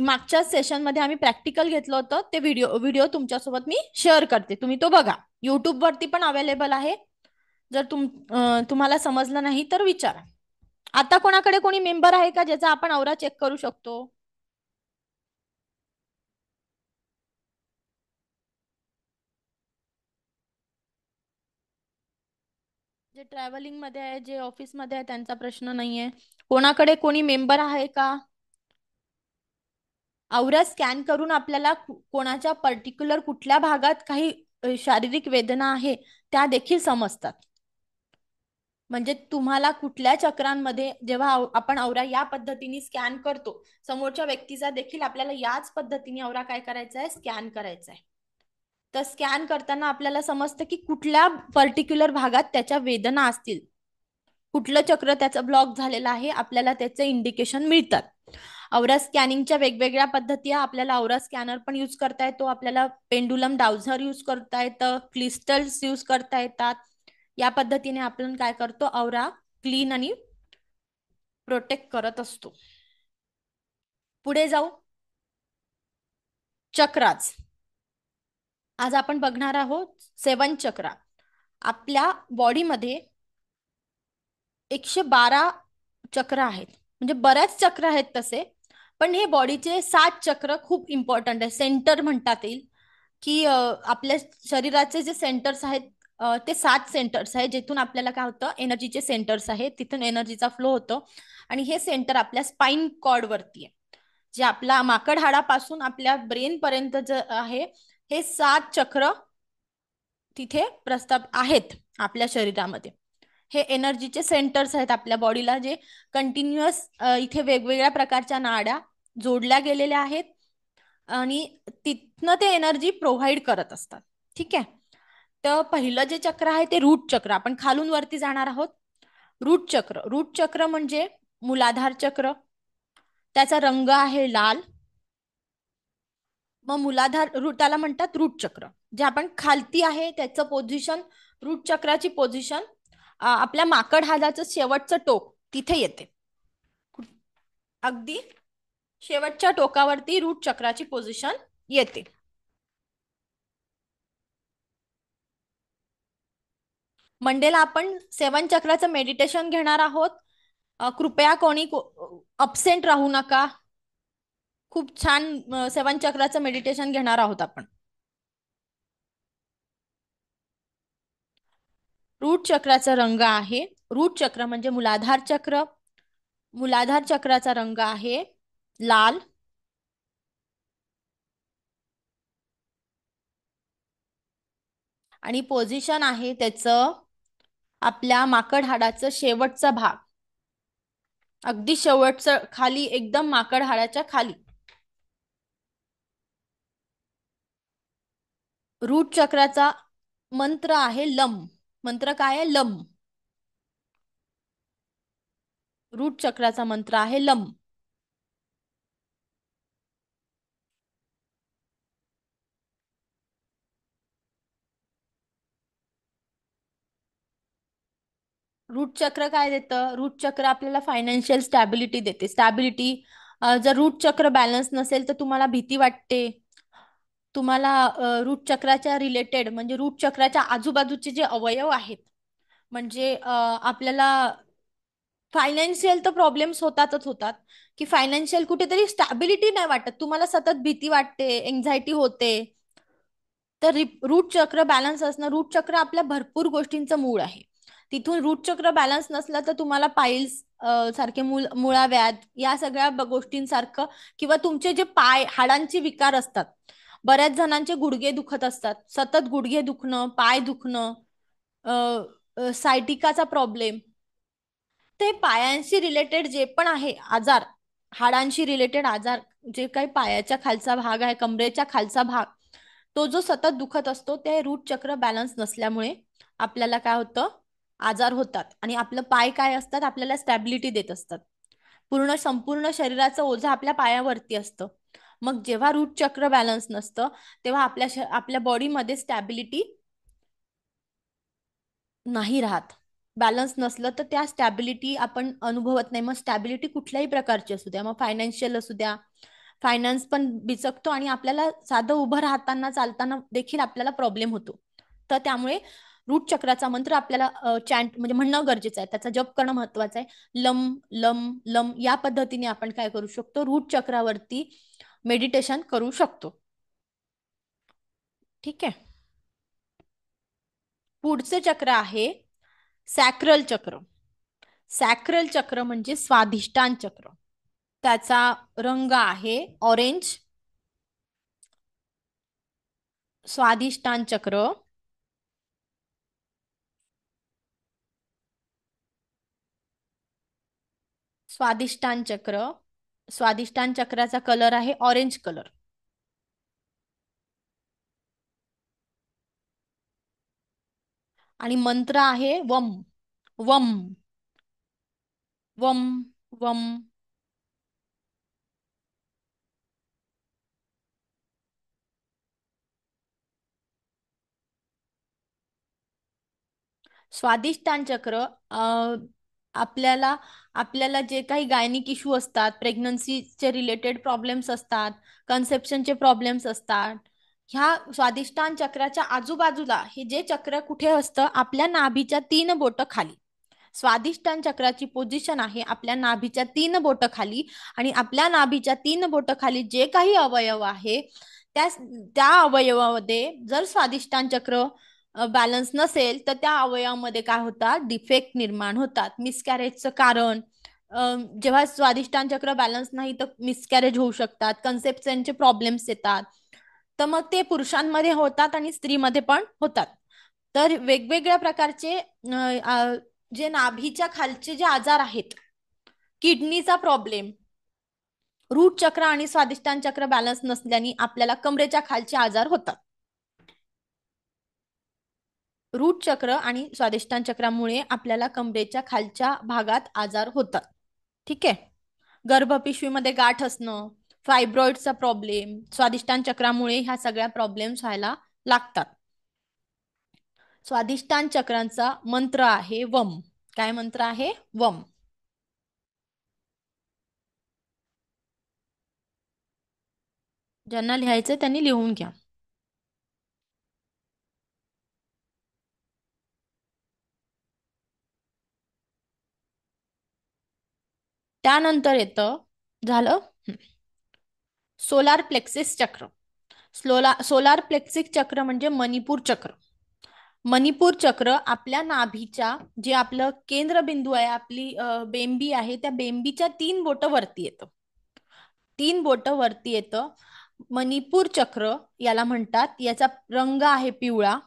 मागच्या सेशनमध्ये आम्ही प्रॅक्टिकल घेतलं होतं, ते व्हिडिओ व्हिडिओ तुमच्यासोबत मी शेअर करते, तुम्ही तो बघा. युट्यूब वरती पण अवेलेबल आहे. जर तुम्हाला समजलं नाही तर विचारा. आता कोणाकडे कोणी मेंबर आहे का ज्याचा आपण औरा चेक करू शकतो? जे ट्रॅव्हलिंग मध्ये आहे, जे ऑफिस मध्ये आहे, त्यांचा प्रश्न नाहीये. कोणाकडे कोणी मेंबर आहे का? औरा स्कॅन करून आपल्याला कोणाच्या पर्टिक्युलर कुठल्या भागात काही शारीरिक वेदना आहे त्या देखील समजतात. म्हणजे तुम्हाला कुठल्या चक्रांमध्ये जेव्हा आपण औरा या पद्धतीने स्कॅन करतो, समोरच्या व्यक्तीचा देखील आपल्याला याच पद्धतीने औरा काय करायचा आहे, स्कॅन करायचा आहे. तर स्कॅन करताना आपल्याला समजतं की कुठल्या पर्टिक्युलर भागात त्याच्या वेदना असतील, कुठलं चक्र त्याचं ब्लॉक झालेलं आहे, आपल्याला त्याचे इंडिकेशन मिळतात. औरा स्कॅनिंगच्या वेगवेगळ्या पद्धती आहे. आपल्याला औरा स्कॅनर पण यूज करता येतो, आपल्याला पेंडुलम डाउझर यूज करता येतं, क्लिस्टल्स यूज करता येतात. या पद्धतीने आपण काय करतो, औरा क्लीन आणि प्रोटेक्ट करत असतो. पुढे जाऊ. चक्राच आज आपण बघणार आहोत. 7 चक्रा. आपल्या बॉडीमध्ये 112 चक्र आहेत, म्हणजे बऱ्याच चक्र आहेत तसे, पण हे बॉडीचे 7 चक्र खूप इम्पॉर्टंट आहे. सेंटर म्हणतात येईल की आपल्या शरीराचे जे सेंटर्स आहेत, ते 7 सेंटर्स आहेत, जिथून आपल्याला काय होतं, एनर्जीचे सेंटर्स आहेत, तिथून एनर्जीचा फ्लो होतो. आणि हे सेंटर आपल्या स्पाइन कॉर्ड वरती आहे, जे आपला माकड हाडापासून आपल्या ब्रेन पर्यंत जे आहे, हे 7 चक्र तिथे प्रस्ताव आहेत आपल्या शरीरामध्ये. हे एनर्जीचे सेंटर्स आहेत आपल्या बॉडीला, जे कंटिन्युअस इथे वेगवेगळ्या प्रकारच्या नाड्या जोडल्या गेलेल्या आहेत आणि तिथनं ते एनर्जी प्रोव्हाइड करत असतात. ठीक आहे. तर पहिलं जे चक्र आहे ते रूट चक्र. आपण खालून वरती जाणार आहोत. रूट चक्र म्हणजे मूलाधार चक्र. त्याचा रंग आहे लाल. मग मूलाधार त्याला म्हणतात रूट चक्र. जे आपण खालती आहे त्याचं पोझिशन, रूट चक्राची पोझिशन आपल्या माकड हाडाचं शेवटचं टोक तिथे येते. अगदी शेवटच्या टोकावरती रूट चक्राची पोझिशन येते. मंडेला आपण 7 चक्राचं मेडिटेशन घेणार आहोत. कृपया कोणी अब्सेंट राहू नका. खूप छान 7 चक्राचं मेडिटेशन घेणार आहोत आपण. रूट चक्राचा रंग आहे, रूट चक्र म्हणजे मूलाधार चक्र. मूलाधार चक्राचा रंग आहे लाल. आणि पोझिशन आहे त्याचं आपल्या माकड हाडाचं शेवटचा भाग, अगदी शेवटचं खाली, एकदम माकड हाडाच्या खाली. रूट चक्राचा मंत्र आहे लम. मंत्र काय आहे? लम. रूट चक्राचा मंत्र आहे लम. रूट चक्र काय देतं? रूट चक्र आपल्याला फायनान्शियल स्टॅबिलिटी देते. स्टॅबिलिटी. जर रूट चक्र बॅलन्स नसेल तर तुम्हाला भीती वाटते. तुम्हाला रूट चक्राच्या रिलेटेड, म्हणजे रूट चक्राच्या आजूबाजूचे जे अवयव आहेत, म्हणजे आपल्याला फायनान्शियल तर प्रॉब्लेम्स होतातच होतात, की फायनान्शियल कुठेतरी स्टॅबिलिटी नाही वाटत, तुम्हाला सतत भीती वाटते, एन्झायटी होते. तर रूट चक्र बॅलन्स असणं, रूट चक्र आपल्या भरपूर गोष्टींचं मूळ आहे. तिथून रूट चक्र बॅलन्स नसलं तर तुम्हाला पाईल्स सारखे मुळाव्याध या सगळ्या गोष्टींसारखं, किंवा तुमचे जे पाय हाडांचे विकार असतात, बऱ्याच जणांचे गुडघे दुखत असतात, सतत गुडघे दुखणं, पाय दुखणं, सायटिकाचा प्रॉब्लेम, ते पायांशी रिलेटेड जे पण आहे आजार, हाडांशी रिलेटेड आजार, जे काही पायाच्या खालचा भाग आहे, कमरेच्या खालचा भाग, तो जो सतत दुखत असतो, ते रूट चक्र बॅलन्स नसल्यामुळे आपल्याला काय होतं, आजार होतात. आणि आपलं पाय काय असतात, आपल्याला स्टॅबिलिटी देत असतात. संपूर्ण शरीराचं ओझं आपल्या पायावरती असतं. मग जेव्हा रूट चक्र बॅलन्स नसतं, तेव्हा आपल्या बॉडीमध्ये स्टॅबिलिटी नाही राहत. बॅलन्स नसलं तर त्या स्टॅबिलिटी आपण अनुभवत नाही. मग स्टॅबिलिटी कुठल्याही प्रकारची असू द्या, मग फायनान्शियल असू द्या, फायनान्स पण बिचकतो आणि आपल्याला साधं उभं राहताना चालताना देखील आपल्याला प्रॉब्लेम होतो. तर त्यामुळे रूट चक्राचा मंत्र आपल्याला चॅन्ट म्हणजे म्हणणं गरजेचं आहे, त्याचा जप करणं महत्वाचं आहे. लम लम लम या पद्धतीने आपण काय करू शकतो, रूट चक्रावरती मेडिटेशन करू शकतो. ठीक आहे. पुढचे चक्र आहे सॅक्रल चक्र. सॅक्रल चक्र म्हणजे स्वाधिष्ठान चक्र. त्याचा रंग आहे ऑरेंज. स्वाधिष्ठान चक्र, स्वाधिष्ठान चक्र, स्वाधिष्ठान चक्राचा कलर आहे ऑरेंज कलर. आणि मंत्र आहे वम वम वम वम. स्वादिष्टान चक्र आपल्याला आपल्याला जे काही गायनिक इश्यू असतात, प्रेग्नन्सीचे रिलेटेड प्रॉब्लेम्स असतात, कन्सेप्शनचे प्रॉब्लेम्स असतात, ह्या स्वादिष्टान चक्राच्या आजूबाजूला हे जे चक्र कुठे असतं, आपल्या नाभीच्या 3 बोटं खाली. स्वादिष्टान चक्राची पोझिशन आहे आपल्या नाभीच्या 3 बोटं खाली. आणि आपल्या नाभीच्या 3 बोटं खाली जे काही अवयव आहे, त्या त्या अवयवामध्ये जर स्वादिष्टान चक्र बॅलन्स नसेल तर त्या अवयवामध्ये काय होतात, डिफेक्ट निर्माण होतात. मिसकॅरेजचं कारण, जेव्हा स्वादिष्टान चक्र बॅलन्स नाही तर मिसकॅरेज होऊ शकतात, कन्सेप्शनचे प्रॉब्लेम्स येतात. तर मग ते पुरुषांमध्ये होतात आणि स्त्रीमध्ये पण होतात. तर वेगवेगळ्या प्रकारचे जे नाभीच्या खालचे जे आजार आहेत, किडनीचा प्रॉब्लेम, रूट चक्र आणि स्वादिष्टान चक्र बॅलन्स नसल्याने आपल्याला कमरेच्या खालचे आजार होतात. रूट चक्र आणि स्वादिष्टान चक्रामुळे आपल्याला कमरेच्या खालच्या भागात आजार होतात. ठीक आहे. गर्भपिशवीमध्ये गाठ असणं, फायब्रॉइडचा प्रॉब्लेम, स्वादिष्टान चक्रामुळे ह्या सगळ्या प्रॉब्लेम्स व्हायला लागतात. स्वादिष्टान चक्रांचा मंत्र आहे वम. काय मंत्र आहे? वम. ज्यांना लिहायचं त्यांनी लिहून घ्या. त्यानंतर येतं, झालं, सोलार प्लेक्सिस चक्र. सोलार प्लेक्सिस चक्र म्हणजे मणिपूर चक्र. मणिपूर चक्र आपल्या नाभीच्या, जे आपलं केंद्रबिंदू आहे, आपली बेंबी आहे, त्या बेंबीच्या 3 बोटं वरती येतं. 3 बोटं वरती येतं. मणिपूर चक्र याला म्हणतात. याचा रंग आहे पिवळा.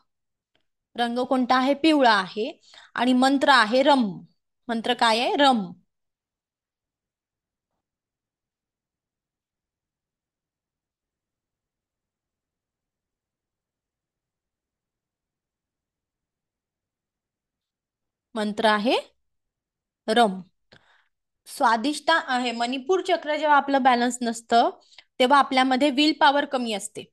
रंग कोणता आहे? पिवळा आहे. आणि मंत्र आहे रम. मंत्र काय आहे? रम. मंत्र आहे रम. स्वादिष्ट आहे. मणिपूर चक्र जेव्हा आपलं बॅलन्स नसतं तेव्हा आपल्यामध्ये विल पॉवर कमी असते.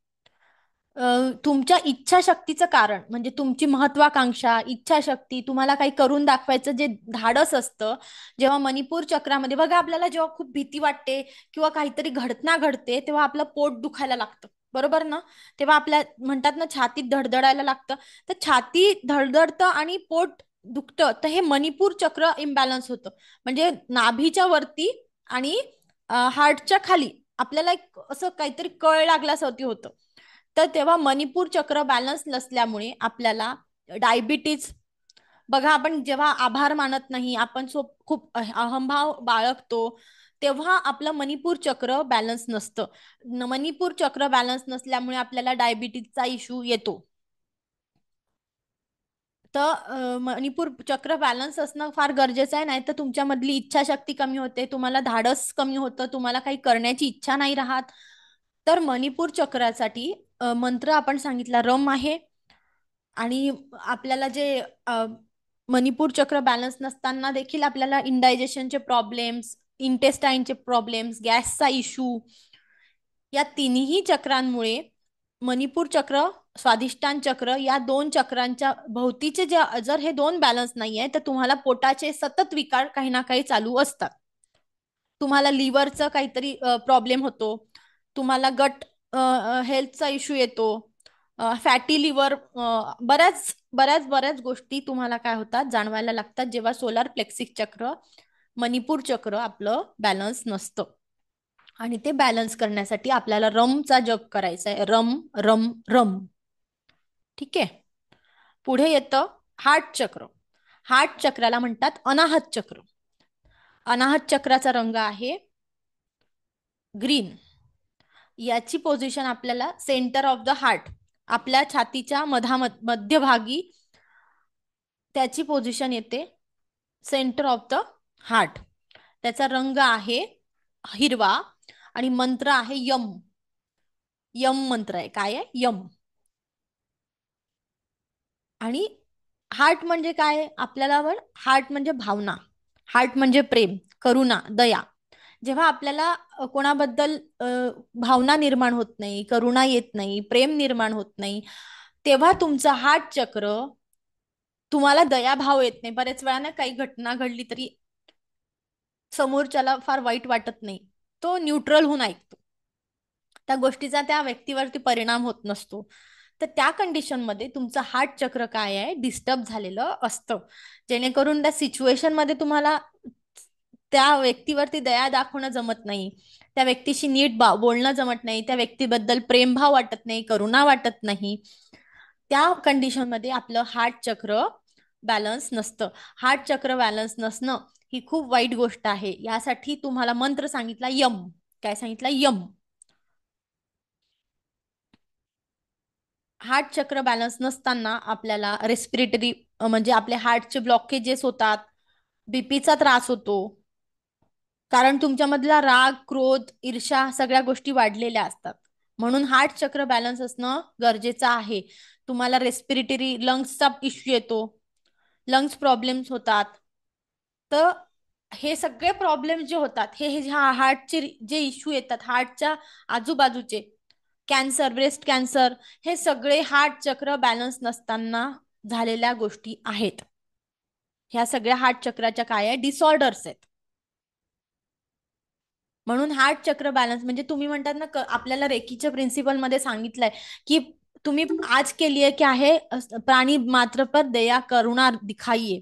तुमच्या इच्छाशक्तीचं कारण म्हणजे तुमची महत्वाकांक्षा, इच्छाशक्ती, तुम्हाला काही करून दाखवायचं जे धाडस असतं, जेव्हा मणिपूर चक्रामध्ये बघा, आपल्याला जेव्हा खूप भीती वाटते किंवा काहीतरी घटना घडते तेव्हा आपलं पोट दुखायला लागतं, बरोबर ना? तेव्हा आपल्या म्हणतात ना, छातीत धडधडायला लागतं. तर छाती धडधडतं आणि पोट दुखतं, तर हे मणिपूर चक्र इम्बॅलन्स होतं. म्हणजे नाभीच्या वरती आणि हार्टच्या खाली आपल्याला एक असं काहीतरी कळ लागल्यासारखी होतं. तर तेव्हा मणिपूर चक्र बॅलन्स नसल्यामुळे आपल्याला डायबिटीज, बघा, आपण जेव्हा आभार मानत नाही, आपण खूप अहंभाव बाळगतो, तेव्हा आपलं मणिपूर चक्र बॅलन्स नसतं. मणिपूर चक्र बॅलन्स नसल्यामुळे आपल्याला डायबिटीजचा इश्यू येतो. तर मणिपूर चक्र बॅलन्स असणं फार गरजेचं आहे, नाही तर तुमच्यामधली इच्छाशक्ती कमी होते, तुम्हाला धाडस कमी होतं, तुम्हाला काही करण्याची इच्छा नाही राहत. तर मणिपूर चक्रासाठी मंत्र आपण सांगितला रम आहे. आणि आपल्याला जे मणिपूर चक्र बॅलन्स नसताना देखील आपल्याला इंडायजेशनचे प्रॉब्लेम्स, इंटेस्टाईनचे प्रॉब्लेम्स, गॅसचा इश्यू, या तिन्ही चक्रांमुळे मणिपूर चक्र, स्वाधिष्ठान चक्र, या दोन चक्रांच्या भोवतीचे जे, जर हे दोन बॅलन्स नाहीये तर तुम्हाला पोटाचे सतत विकार काही ना काही चालू असतात. तुम्हाला लिव्हरचा काहीतरी प्रॉब्लेम होतो, तुम्हाला गट हेल्थचा इश्यू येतो, फॅटी लिव्हर, बऱ्याच बऱ्याच बऱ्याच गोष्टी तुम्हाला काय होतात, जाणवायला लागतात जेव्हा सोलार प्लेक्सिस चक्र, मणिपूर चक्र आपलं बॅलन्स नसतं. आणि ते बॅलन्स करण्यासाठी आपल्याला रमचा जप करायचा आहे. रम रम रम. ठीक आहे. पुढे येतं हार्ट चक्र. हार्ट चक्राला म्हणतात अनाहत चक्र. अनाहत चक्राचा रंग आहे ग्रीन. याची पोझिशन आपल्याला सेंटर ऑफ द हार्ट, आपल्या छातीच्या मध्यभागी त्याची पोझिशन येते, सेंटर ऑफ द हार्ट. त्याचा रंग आहे हिरवा आणि मंत्र आहे यम. यम मंत्र आहे. काय आहे? यम. आणि हार्ट म्हणजे काय आपल्याला? हार्ट म्हणजे भावना, हार्ट म्हणजे प्रेम, करुणा, दया. जेव्हा आपल्याला कोणाबद्दल भावना निर्माण होत नाही, करुणा येत नाही, प्रेम निर्माण होत नाही, तेव्हा तुमचं हार्ट चक्र, तुम्हाला दयाभाव येत नाही. बरेच वेळा ना काही घटना घडली तरी समोरच्याला फार वाईट वाटत नाही, तो न्यूट्रल होऊन ऐकतो, त्या गोष्टीचा त्या व्यक्तीवरती परिणाम होत नसतो. तर त्या कंडिशन मध्ये तुमचं हार्ट चक्र काय आहे, डिस्टर्ब झालेलं असतं, जेणेकरून त्या सिच्युएशन मध्ये तुम्हाला त्या व्यक्तीवरती दया दाखवणं जमत नाही, त्या व्यक्तीशी नीट बोलणं जमत नाही, त्या व्यक्तीबद्दल प्रेमभाव वाटत नाही, करुणा वाटत नाही. त्या कंडिशन मध्ये आपलं हार्ट चक्र बॅलन्स नसतं. हार्ट चक्र बॅलन्स नसणं ही खूप वाईट गोष्ट आहे. यासाठी तुम्हाला मंत्र सांगितला यम. काय सांगितलं? यम. हार्ट चक्र बॅलन्स नसताना आपल्याला रेस्पिरेटरी, म्हणजे आपले हार्टचे ब्लॉकेजेस होतात, बीपीचा त्रास होतो, कारण तुमच्यामधला राग, क्रोध, ईर्ष्या सगळ्या गोष्टी वाढलेल्या असतात. म्हणून हार्ट चक्र बॅलन्स असणं गरजेचं आहे. तुम्हाला रेस्पिरेटरी, लंग्सचा इश्यू येतो, लंग्स प्रॉब्लेम्स होतात. तर हे सगळे प्रॉब्लेम जे होतात, हे हार्टचे जे इश्यू येतात, हार्टच्या आजूबाजूचे कॅन्सर, ब्रेस्ट कॅन्सर, हे सगळे हार्ट चक्र बॅलन्स नसताना झालेल्या गोष्टी आहेत. ह्या सगळ्या हार्ट चक्राच्या काय आहे, डिसऑर्डर्स आहेत. म्हणून हार्ट चक्र बॅलन्स म्हणजे तुम्ही म्हणतात ना, आपल्याला रेकीच्या प्रिन्सिपल मध्ये सांगितलंय की तुम्ही आज के लिए क्या है, प्राणी मात्र पर दया करुणा दिखाइए.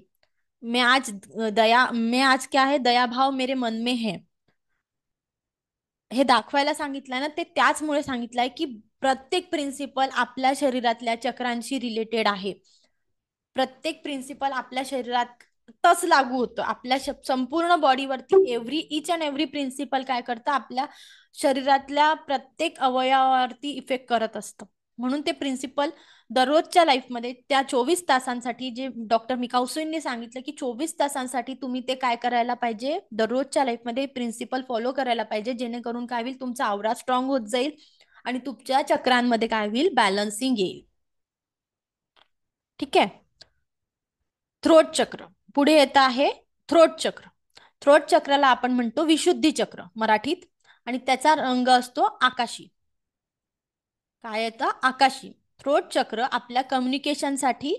मैं आज क्या है, दया भाव मेरे मन में है. हे दाखवायला सांगितलंय ना, ते त्याचमुळे सांगितलंय की प्रत्येक प्रिन्सिपल आपल्या शरीरातल्या चक्रांशी रिलेटेड आहे. प्रत्येक प्रिन्सिपल आपल्या शरीरात तच लागू होतं, आपल्या संपूर्ण बॉडीवरती ईच अँड एव्हरी प्रिन्सिपल काय करतं, आपल्या शरीरातल्या प्रत्येक अवयवावरती इफेक्ट करत असतं. म्हणून ते प्रिन्सिपल दररोजच्या लाईफमध्ये त्या 24 तासांसाठी, जे डॉक्टर मिकाउसूंनी सांगितलं की 24 तासांसाठी तुम्ही ते काय करायला पाहिजे, दररोजच्या लाईफमध्ये प्रिन्सिपल फॉलो करायला पाहिजे, जेणेकरून काय होईल, तुमचा आवरा स्ट्रॉंग होत जाईल आणि तुमच्या चक्रांमध्ये काय होईल, बॅलन्सिंग येईल. ठीक आहे. थ्रोट चक्र पुढे येत आहे. थ्रोट चक्र. थ्रोट चक्राला आपण म्हणतो विशुद्धी चक्र मराठीत, आणि त्याचा रंग असतो आकाशी. काय येतं? आकाशी. थ्रोट चक्र आपल्या कम्युनिकेशनसाठी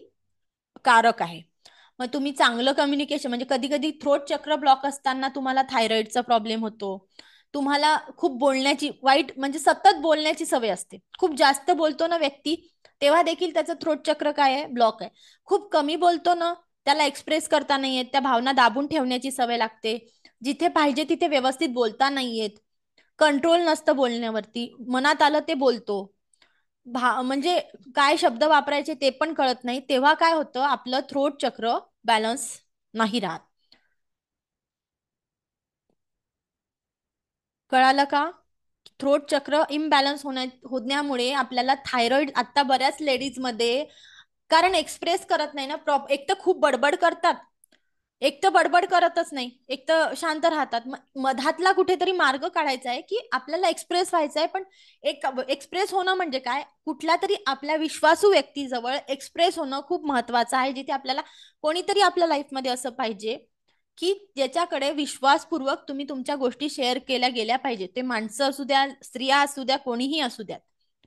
कारक आहे. मग तुम्ही चांगलं कम्युनिकेशन, म्हणजे कधी कधी थ्रोट चक्र ब्लॉक असताना तुम्हाला थायरॉइडचा प्रॉब्लेम होतो, तुम्हाला खूप बोलण्याची, वाईट म्हणजे सतत बोलण्याची सवय असते, खूप जास्त बोलतो ना व्यक्ती, तेव्हा देखील त्याचं थ्रोट चक्र काय आहे, ब्लॉक आहे. खूप कमी बोलतो ना, त्याला एक्सप्रेस करता नाही येत, त्या भावना दाबून ठेवण्याची सवय लागते, जिथे पाहिजे तिथे व्यवस्थित बोलता नाही येत, कंट्रोल नसतं बोलण्यावरती, मनात आलं ते बोलतो, म्हणजे काय शब्द वापरायचे ते पण कळत नाही, तेव्हा काय होतं, आपलं थ्रोट चक्र बॅलन्स नाही राहत. कळालं का? थ्रोट चक्र इम्बॅलन्स होण्यामुळे आपल्याला थायरॉइड आता बऱ्याच लेडीजमध्ये, कारण एक्सप्रेस करत नाही ना एक तर खूप बडबड करतात, एक तर बडबड करतच नाही, एक तर शांत राहतात. मधातला कुठेतरी मार्ग काढायचा आहे की आपल्याला एक्सप्रेस व्हायचं आहे. पण एक एक्सप्रेस होणं म्हणजे काय, कुठल्या तरी आपल्या विश्वासू व्यक्तीजवळ एक्सप्रेस होणं खूप महत्वाचं आहे, जिथे आपल्याला कोणीतरी आपल्या लाईफमध्ये असं पाहिजे की ज्याच्याकडे विश्वासपूर्वक तुम्ही तुमच्या गोष्टी शेअर केल्या गेल्या पाहिजे. ते माणसं असू द्या, स्त्रिया असू द्या, कोणीही असू द्या.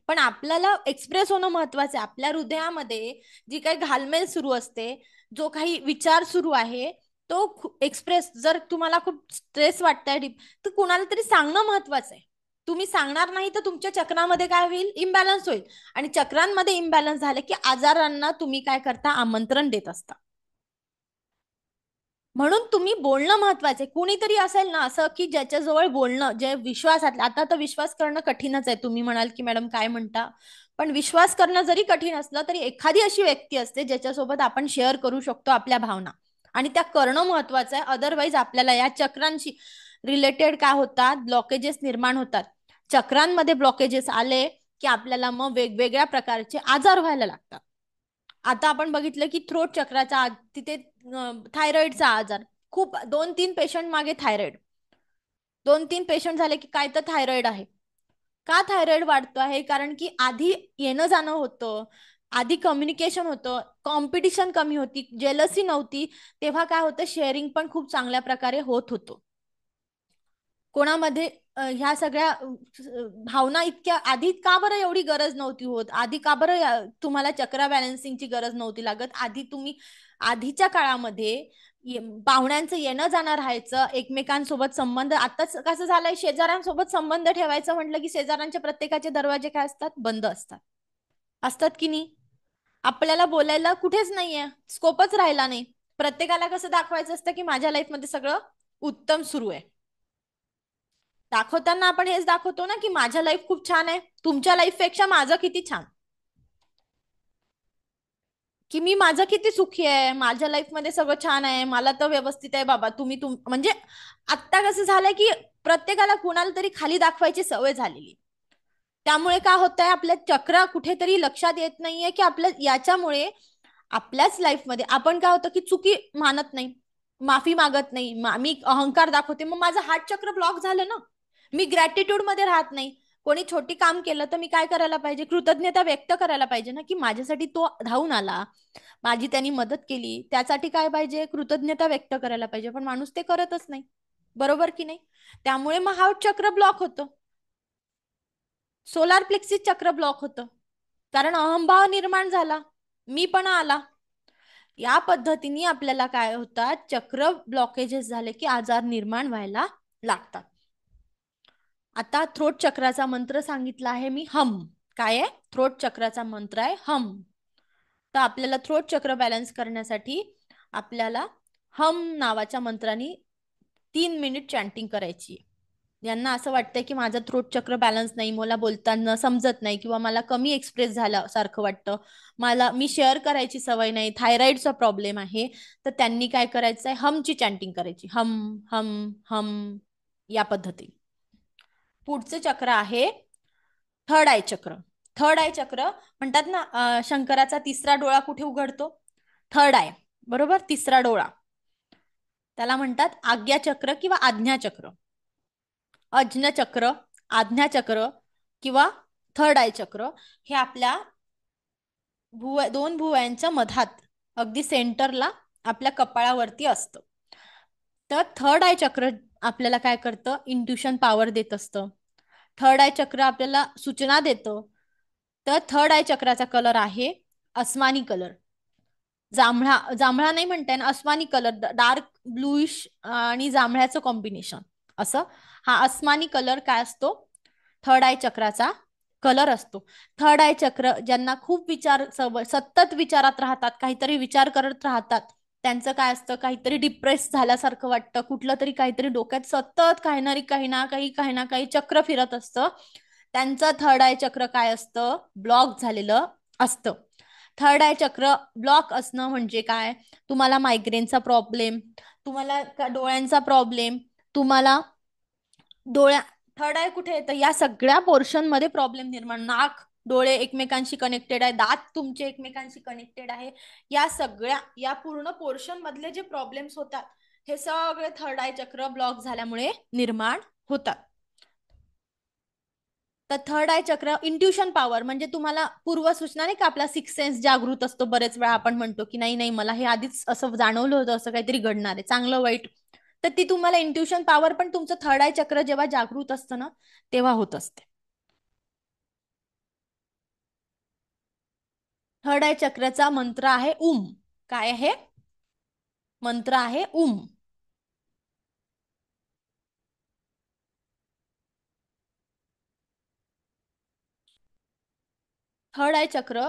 पण आपल्याला एक्सप्रेस होणं महत्वाचं आहे. आपल्या हृदयामध्ये जी काही घालमेल सुरू असते, जो काही विचार सुरू आहे, तो एक्सप्रेस, जर तुम्हाला खूप स्ट्रेस वाटतंय तर कुणाला तरी सांगणं महत्वाचं आहे. तुम्ही सांगणार नाही तर तुमच्या चक्रामध्ये काय होईल, इम्बॅलन्स होईल. आणि चक्रांमध्ये इम्बॅलन्स झाले की आजारांना तुम्ही काय करता, आमंत्रण देत असता. म्हणून तुम्ही बोलणं महत्वाचं आहे. कुणीतरी असेल ना असं की ज्याच्याजवळ बोलणं, जे विश्वासात, आता तर विश्वास करणं कठीणच आहे. तुम्ही म्हणाल की मॅडम काय म्हणता, पण विश्वास करणं जरी कठीण असलं तरी एखादी अशी व्यक्ती असते ज्याच्यासोबत आपण शेअर करू शकतो आपल्या भावना, आणि त्या करणं महत्वाचं आहे. अदरवाईज आपल्याला या चक्रांशी रिलेटेड काय होतात, ब्लॉकेजेस निर्माण होतात. चक्रांमध्ये ब्लॉकेजेस आले की आपल्याला मग वेगवेगळ्या प्रकारचे आजार व्हायला लागतात. आता आपण बघितलं की थ्रोट चक्राचा तिथे थायरॉइडचा आजार, खूप 2-3 पेशंट मागे थायरॉइड, 2-3 पेशंट झाले की काय तर थायरॉइड आहे. का थायरॉइड वाढतो आहे, कारण की आधी येणं जाणं होतं, आधी कम्युनिकेशन होतं, कॉम्पिटिशन कमी होती, जेलसी नव्हती. तेव्हा काय होतं, शेअरिंग पण खूप चांगल्या प्रकारे होत होतं. कोणामध्ये ह्या सगळ्या भावना इतक्या आधी का बरं एवढी गरज नव्हती होत, आधी का बरं तुम्हाला चक्रा बॅलन्सिंगची गरज नव्हती लागत. आधी तुम्ही, आधीच्या काळामध्ये पाहुण्यांचं येणं जाणं राहायचं, एकमेकांसोबत संबंध. आताच कसं झालंय, शेजाऱ्यांसोबत संबंध ठेवायचं म्हटलं की शेजाऱ्यांच्या प्रत्येकाचे दरवाजे काय असतात, बंद असतात. असतात की नाही? आपल्याला बोलायला कुठेच नाहीये, स्कोपच राहिला नाही. प्रत्येकाला कसं दाखवायचं असतं की माझ्या लाईफमध्ये सगळं उत्तम सुरू आहे. दाखवताना आपण हेच दाखवतो ना की माझ्या लाईफ खूप छान आहे, तुमच्या लाईफ पेक्षा माझं किती छान, की मी माझं किती सुखी आहे, माझ्या लाईफ मध्ये सगळं छान आहे, मला तर व्यवस्थित आहे बाबा. म्हणजे आत्ता कसं झालंय की प्रत्येकाला कुणाला तरी खाली दाखवायची सवय झालेली. त्यामुळे काय होत आहे, आपल्या चक्र कुठेतरी लक्षात येत नाहीये की आपल्या याच्यामुळे आपल्याच लाईफमध्ये आपण काय होतं की चुकी मानत नाही, माफी मागत नाही, मी अहंकार दाखवते, मग माझं हार्ट चक्र ब्लॉक झालं ना. मी ग्रॅटिट्यूड मध्ये राहत नाही. कोणी छोटी काम केलं तर मी काय करायला पाहिजे, कृतज्ञता व्यक्त करायला पाहिजे ना, की माझ्यासाठी तो धावून आला, माझी त्यांनी मदत केली, त्यासाठी काय पाहिजे, कृतज्ञता व्यक्त करायला पाहिजे. पण माणूस ते करतच नाही. बरोबर की नाही? त्यामुळे मग हार्ट चक्र ब्लॉक होतं, सोलार प्लेक्सिस चक्र ब्लॉक होतं, कारण अहंभाव निर्माण झाला, मी पण आला. या पद्धतीने आपल्याला काय होतात, चक्र ब्लॉकेजेस झाले की आजार निर्माण व्हायला लागतात. आता थ्रोट चक्राचा मंत्र सांगितला आहे मी, हम. काय आहे, थ्रोट चक्राचा मंत्र आहे हम. तर आपल्याला थ्रोट चक्र बॅलन्स करण्यासाठी आपल्याला हम नावाच्या मंत्राने 3 मिनिट चॅन्टिंग करायची. यांना असं वाटतंय की माझं थ्रोट चक्र बॅलन्स नाही, मला बोलताना समजत नाही, किंवा मला कमी एक्सप्रेस झाल्यासारखं वाटतं, मी शेअर करायची सवय नाही, थायरॉइडचा प्रॉब्लेम आहे, तर त्यांनी काय करायचं आहे, हमची चॅन्टिंग करायची, हम हम हम, या पद्धतीने. पुढचं चक्र आहे थर्ड आय चक्र. थर्ड आय चक्र म्हणतात ना, शंकराचा तिसरा डोळा कुठे उघडतो, थर्ड आय, बरोबर, तिसरा डोळा. त्याला म्हणतात आज्ञा चक्र किंवा आज्ञा चक्र, अज्ञा चक्र, आज्ञा चक्र किंवा थर्ड आय चक्र. हे आपल्या दोन भुवयांच्या मधात, अगदी सेंटरला, आपल्या कपाळावरती असतं. तर थर्ड आय चक्र आपल्याला काय करतं, इंट्युशन पॉवर देत असतं. थर्ड आय चक्र आपल्याला सूचना देतं. तर थर्ड आय चक्राचा कलर आहे अस्मानी कलर, जांभळा, जांभळा नाही म्हणता येणार, अस्मानी कलर, डार्क ब्लूइश आणि जांभळ्याचं कॉम्बिनेशन असं. हा अस्मानी कलर काय असतो, थर्ड आय चक्राचा कलर असतो. थर्ड आय चक्र ज्यांना खूप विचार, सतत विचारात राहतात, काहीतरी विचार करत राहतात, त्यांचं काय असतं, काहीतरी डिप्रेस झाल्यासारखं वाटतं, कुठलं तरी काहीतरी डोक्यात सतत काही ना काही चक्र फिरत असतं, त्यांचं थर्ड आय चक्र काय असतं, ब्लॉक झालेलं असतं. थर्ड आय चक्र ब्लॉक असणं म्हणजे काय? तुम्हाला मायग्रेनचा प्रॉब्लेम, तुम्हाला डोळ्यांचा प्रॉब्लेम, तुम्हाला डोळ्या थर्ड आय कुठे येतं? या सगळ्या पोर्शन मध्ये प्रॉब्लेम निर्माण, नाक डोळे एकमेकांशी कनेक्टेड आहे, दात तुमचे एकमेकांशी कनेक्टेड आहे, या सगळ्या या पूर्ण पोर्शन मधले जे प्रॉब्लेम्स होतात हे सगळे थर्ड आय चक्र ब्लॉक झाल्यामुळे निर्माण होतात. तर थर्ड आय चक्र इंट्युशन पॉवर म्हणजे तुम्हाला पूर्वसूचना नाही का, आपला सिक्स सेन्स जागृत असतो, बरेच वेळा आपण म्हणतो की नाही नाही मला हे आधीच असं जाणवलं होतं, असं काहीतरी घडणार आहे चांगलं वाईट. तर ती तुम्हाला इंट्युशन पॉवर पण तुमचं थर्ड आय चक्र जेव्हा जागृत असतं ना तेव्हा होत असते. थर्ड आय चक्राचा मंत्र आहे उम. काय आहे? मंत्र आहे उम. थर्ड आय चक्र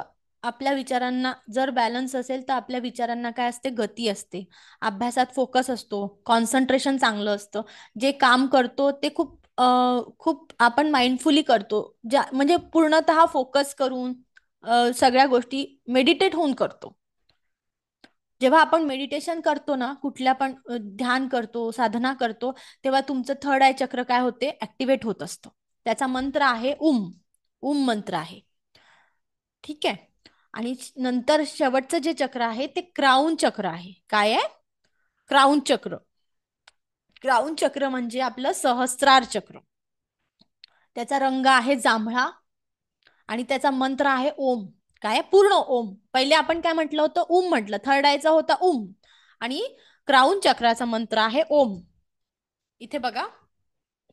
आपल्या विचारांना जर बॅलन्स असेल तर आपल्या विचारांना काय असते? गती असते, अभ्यासात फोकस असतो, कॉन्सन्ट्रेशन चांगलं असतं, जे काम करतो ते खूप खूप आपण माइंडफुली करतो, ज्या म्हणजे पूर्णतः फोकस करून सगळ्या गोष्टी मेडिटेट होऊन करतो. जेव्हा आपण मेडिटेशन करतो ना, कुठल्या पण ध्यान करतो, साधना करतो, तेव्हा तुमचं थर्ड आय चक्र काय होते? ऍक्टिव्हेट होत असतं. त्याचा मंत्र आहे उम. उम मंत्र आहे. ठीक आहे. आणि नंतर शेवटचं जे चक्र आहे ते क्राऊन चक्र आहे. काय आहे? क्राऊन चक्र. क्राऊन चक्र म्हणजे आपलं सहस्त्रार चक्र. त्याचा रंग आहे जांभळा आणि त्याचा मंत्र आहे ओम. काय? पूर्ण ओम. पहिले आपण काय म्हटलं होतं? ओम म्हटलं. थर्ड आयचा होता ओम आणि क्राऊन चक्राचा मंत्र आहे ओम. इथे बघा,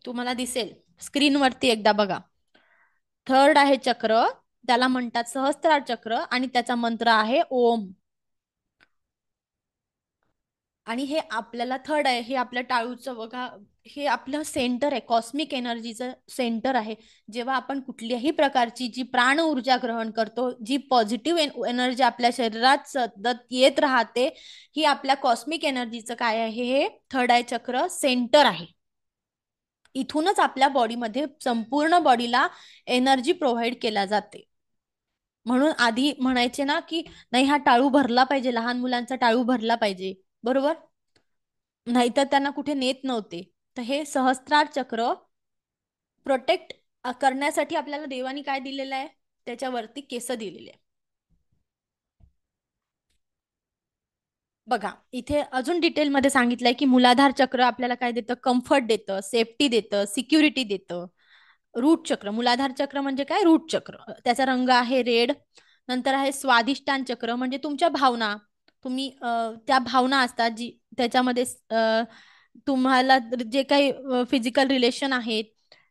तुम्हाला दिसेल स्क्रीनवरती, एकदा बघा. थर्ड आहे चक्र, त्याला म्हणतात सहस्त्रार चक्र आणि त्याचा मंत्र आहे ओम. आणि हे आपल्याला थर्ड आहे, हे आपल्या टाळूचं बघा, हे आपलं सेंटर आहे, कॉस्मिक एनर्जीचं सेंटर आहे. जेव्हा आपण कुठल्याही प्रकारची जी प्राण ऊर्जा ग्रहण करतो, जी पॉझिटिव्ह एनर्जी आपल्या शरीरात सतत येत राहते, ही आपल्या कॉस्मिक एनर्जीचं काय आहे? हे थर्ड आय चक्र सेंटर आहे. इथूनच आपल्या बॉडीमध्ये संपूर्ण बॉडीला एनर्जी प्रोव्हाइड केला जाते. म्हणून आधी म्हणायचे ना की नाही हा टाळू भरला पाहिजे, लहान मुलांचा टाळू भरला पाहिजे, बरोबर? नाहीतर त्यांना कुठे नेत नव्हते. तर हे सहस्त्रार चक्र प्रोटेक्ट करण्यासाठी आपल्याला देवानी काय दिलेलं आहे? त्याच्यावरती केस दिलेले आहे. बघा, इथे अजून डिटेलमध्ये सांगितलंय की मूलाधार चक्र आपल्याला काय देतं? कम्फर्ट देतं, सेफ्टी देतं, सिक्युरिटी देतं. रूट चक्र, मूलाधार चक्र म्हणजे काय? रूट चक्र, त्याचा रंग आहे रेड. नंतर आहे स्वादिष्टान चक्र म्हणजे तुमच्या भावना, तुम्ही त्या भावना असतात जी त्याच्यामध्ये तुम्हाला जे काही फिजिकल रिलेशन आहेत,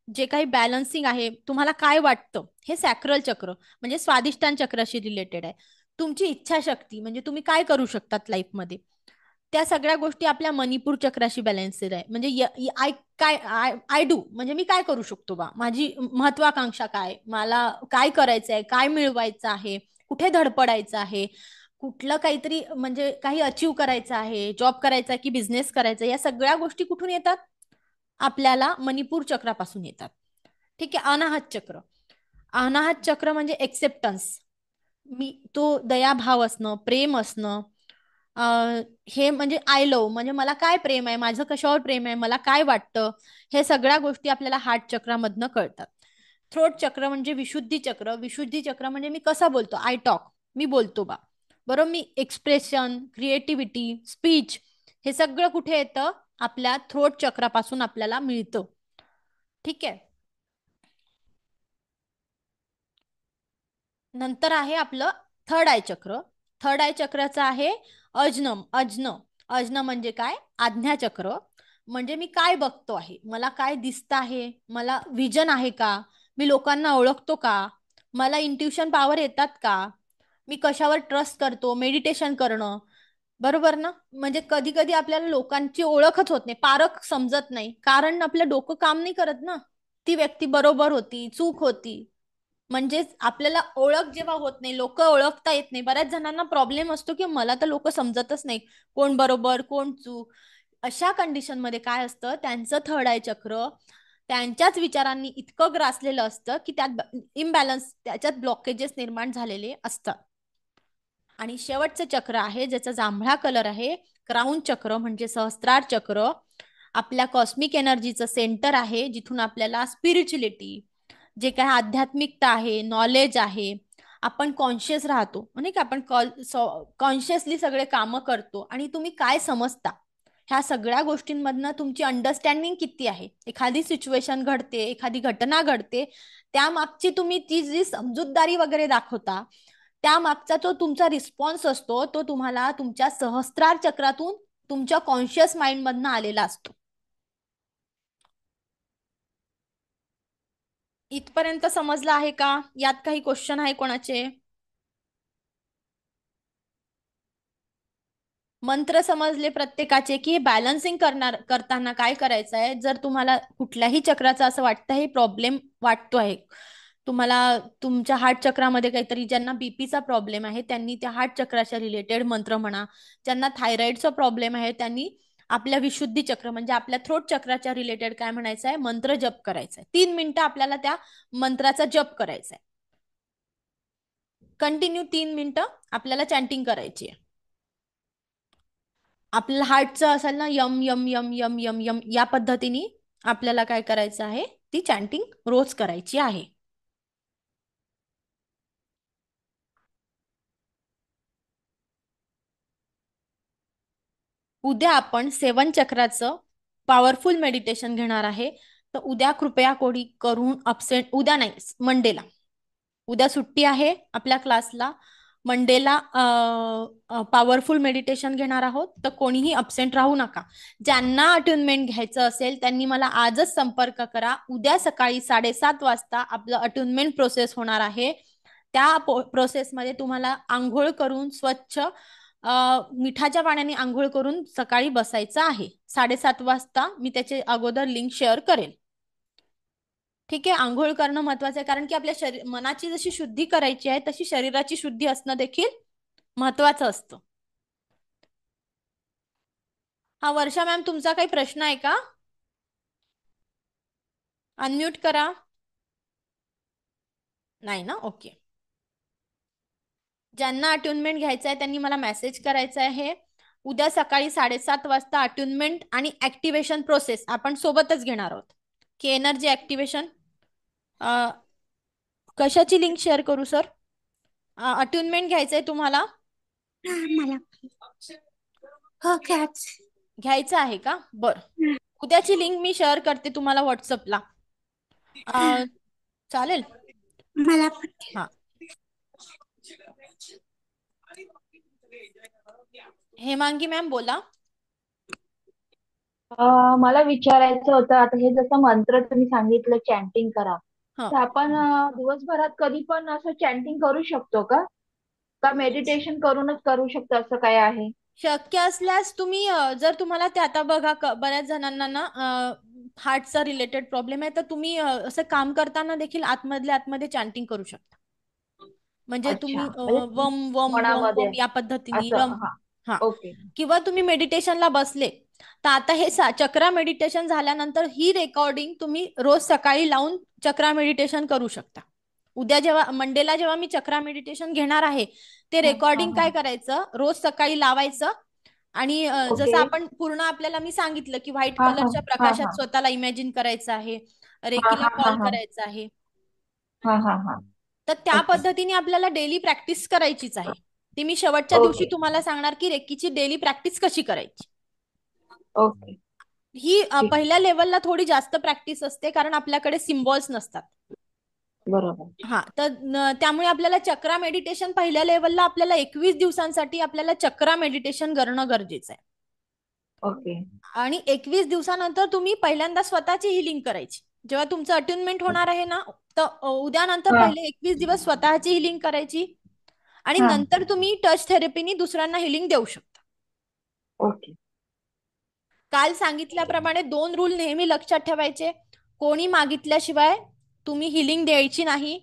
जे काही बॅलन्सिंग आहे, तुम्हाला काय वाटतं, हे सॅक्रल चक्र म्हणजे स्वादिष्टान चक्राशी रिलेटेड आहे. तुमची इच्छाशक्ती म्हणजे तुम्ही काय करू शकतात लाईफमध्ये, त्या सगळ्या गोष्टी आपल्या मणिपूर चक्राशी बॅलन्सेड आहे. म्हणजे आय काय आय डू म्हणजे मी काय करू शकतो बा, माझी महत्वाकांक्षा काय, मला काय करायचं आहे, काय मिळवायचं आहे, कुठे धडपडायचं आहे, कुठलं काहीतरी म्हणजे काही अचीव करायचं आहे, जॉब करायचा की बिझनेस करायचा, या सगळ्या गोष्टी कुठून येतात? आपल्याला मणिपूर चक्रापासून येतात. ठीक आहे. अनाहत चक्र, अनाहत चक्र म्हणजे एक्सेप्टन्स, मी तो दयाभाव असणं, प्रेम असणं, हे म्हणजे आय लव्ह म्हणजे मला काय प्रेम आहे, माझं कशावर प्रेम आहे, मला काय वाटतं, हे सगळ्या गोष्टी आपल्याला हार्ट चक्रामधनं कळतात. थ्रोट चक्र म्हणजे विशुद्धी चक्र. विशुद्धी चक्र म्हणजे मी कसा बोलतो, आय टॉक, मी बोलतो बा, बरोबर, मी एक्सप्रेशन, क्रिएटिव्हिटी, स्पीच, हे सगळं कुठे येतं? आपल्या थ्रोट चक्रापासून आपल्याला मिळतं. ठीक आहे. नंतर आहे आपलं थर्ड आय चक्र. थर्ड आय चक्राचं आहे अजनम. अजन म्हणजे काय? आज्ञा चक्र. म्हणजे मी काय बघतो आहे, मला काय दिसत आहे, मला विजन आहे का, मी लोकांना ओळखतो का, मला इंट्युशन पॉवर येतात का, मी कशावर ट्रस्ट करतो, मेडिटेशन करणं, बरोबर ना? म्हणजे कधी कधी आपल्याला लोकांची ओळखच होत नाही, पारख समजत नाही, कारण आपलं डोकं काम नाही करत ना. ती व्यक्ती बरोबर होती, चूक होती, म्हणजेच आपल्याला ओळख जेव्हा होत नाही, लोक ओळखता येत नाही, बऱ्याच जणांना प्रॉब्लेम असतो की मला तर लोक समजतच नाही, कोण बरोबर कोण चूक. अशा कंडिशन मध्ये काय असतं? त्यांचं थर्ड आय चक्र त्यांच्याच विचारांनी इतकं ग्रासलेलं असतं की त्यात इम्बॅलन्स, त्याच्यात ब्लॉकेजेस निर्माण झालेले असतात. आणि शेवटचं चक्र आहे ज्याचा जांभळा कलर आहे, क्राऊन चक्र म्हणजे सहस्त्रार चक्र. आपल्या कॉस्मिक एनर्जीचं सेंटर आहे, जिथून आपल्याला स्पिरिच्युअलिटी, जे काय आध्यात्मिकता आहे, नॉलेज आहे, आपण कॉन्शियस राहतो म्हणजे की आपण कॉन्शियसली सगळे कामं करतो. आणि तुम्ही काय समजता ह्या सगळ्या गोष्टींमधनं तुमची अंडरस्टँडिंग किती आहे. एखादी सिच्युएशन घडते, एखादी घटना घडते, त्यामागची तुम्ही ती जी समजूतदारी वगैरे दाखवता, त्यामागचा जो तुमचा रिस्पॉन्स असतो तो तुम्हाला तुमच्या सहस्त्रार चक्रातून तुमच्या कॉन्शियस माइंड मधनं आलेला असतो. इथपर्यंत समजलं आहे का? यात काही क्वेश्चन आहे कोणाचे? मंत्र समजले प्रत्येकाचे की हे बॅलन्सिंग करताना काय करायचं आहे. जर तुम्हाला कुठल्याही चक्राचा असं वाटतं हे प्रॉब्लेम वाटतो आहे तुम्हाला, तुमच्या हार्ट चक्रामध्ये काहीतरी, ज्यांना बीपीचा प्रॉब्लेम आहे त्यांनी त्या हार्ट चक्राच्या रिलेटेड मंत्र म्हणा, ज्यांना थायरॉइडचा प्रॉब्लेम आहे त्यांनी आपल्या विशुद्धी चक्र म्हणजे आपल्या थ्रोट चक्राच्या रिलेटेड काय म्हणायचं आहे, मंत्र जप करायचा आहे. 3 मिनिटं आपल्याला त्या मंत्राचा जप करायचा आहे. कंटिन्यू 3 मिनिटं आपल्याला चॅन्टिंग करायची आहे. आपल्याला हार्टचं असेल ना, यम यम यम यम यम यम या पद्धतीने आपल्याला काय करायचं आहे, ती चॅन्टिंग रोज करायची आहे. उद्या आपण 7 चक्राचं पॉवरफुल मेडिटेशन घेणार आहे. तर उद्या कृपया कोणी करून अब्सेंट, उद्या नाही, मंडेला, उद्या सुट्टी आहे आपल्या क्लासला. मंडेला पॉवरफुल मेडिटेशन घेणार आहोत, तर कोणीही अब्सेंट राहू नका. ज्यांना अट्युनमेंट घ्यायचं असेल त्यांनी मला आजच संपर्क करा. उद्या सकाळी 7:30 वाजता आपलं अट्युनमेंट प्रोसेस होणार आहे. त्या प्रोसेसमध्ये तुम्हाला आंघोळ करून स्वच्छ मिठाच्या पाण्याने आंघोळ करून सकाळी बसायचं आहे. 7:30 वाजता मी त्याचे अगोदर लिंक शेअर करेल. ठीक आहे, आंघोळ करणं महत्वाचं आहे, कारण की आपल्या मनाची जशी शुद्धी करायची आहे तशी शरीराची शुद्धी असणं देखील महत्वाचं असतं. हा वर्षा मॅम, तुमचा काही प्रश्न आहे का? अनम्यूट करा. नाही ना, ओके. ज्यांना अट्युनमेंट घ्यायचं आहे त्यांनी मला मेसेज करायचा आहे. उद्या सकाळी 7:30 वाजता अट्युनमेंट आणि ऍक्टिव्हेशन प्रोसेस आपण सोबतच घेणार आहोत. की एनर्जी ऍक्टिव्हेशन, कशाची लिंक शेअर करू सर? अट्युनमेंट घ्यायचंय तुम्हाला? मला हो घ्यायचं आहे का? बरं, उद्याची लिंक मी शेअर करते तुम्हाला व्हॉट्सअपला. चालेल? मला हा, हेमांगी मॅम बोला. मला विचारायचं होतं, आता हे जसं मंत्र तुम्ही सांगितलं चॅन्टिंग करा, हा, तर आपण दिवसभरात कधी पण असं चॅन्टिंग करू शकतो का? का मेडिटेशन करूनच करू शकतो असं काय आहे? शक्य असल्यास तुम्ही जर तुम्हाला ते, आता बघा बऱ्याच जणांना ना हार्टचा रिलेटेड प्रॉब्लेम आहे, तर तुम्ही असं काम करताना देखील आतमधल्या आतमध्ये चॅन्टिंग करू शकता. म्हणजे अच्छा, तुम्ही म्हणजे वम वम वम मनामध्ये वम या पद्धतीने असं. रम. हा. हा, ओके. किंवा तुम्ही मेडिटेशनला बसले तर आता हे चक्रा मेडिटेशन झाल्यानंतर ही रेकॉर्डिंग तुम्ही रोज सकाळी लावून चक्रा मेडिटेशन करू शकता. उद्या जेव्हा मंडेला जेव्हा मी चक्रा मेडिटेशन घेणार आहे, ते हा हा रेकॉर्डिंग हा. काय करायचं, रोज सकाळी लावायचं. आणि ओके. जसं आपण पूर्ण आपल्याला मी सांगितलं की व्हाईट हा हा कलरच्या हा प्रकाशात हा स्वतःला इमॅजिन करायचं आहे, हा रेकीला हा हा कॉल हा करायचं आहे. हा हा हा. तर त्या ओके. पद्धतीने आपल्याला डेली प्रॅक्टिस करायचीच आहे. ती मी शेवटच्या दिवशी ओके. तुम्हाला सांगणार की रेकीची डेली प्रॅक्टिस कशी करायची. ओके. ही ठीक आहे. पहिल्या लेवलला थोडी जास्त प्रॅक्टिस असते, कारण आपल्याकडे सिम्बॉल्स नसतात. बरोबर. हा, तर त्यामुळे आपल्याला चक्रा मेडिटेशन पहिल्या लेवलला आपल्याला 21 दिवसांसाठी आपल्याला चक्रा मेडिटेशन करणं गरजेचं आहे. ओके. आणि 21 दिवसानंतर तुम्ही पहिल्यांदा स्वतःची हिलिंग करायची. जेव्हा तुमचं अट्युनमेंट होणार आहे ना, तर उद्यानंतर हा पहिले 21 दिवस स्वतःची हिलिंग करायची. आणि हा. नंतर तुम्ही टच थेरपीनी दुसऱ्यांना हिलिंग देऊ शकता. ओके. काल सांगितल्याप्रमाणे 2 रूल नेहमी लक्षात ठेवायचे. कोणी मागितल्याशिवाय तुम्ही हिलिंग द्यायची नाही.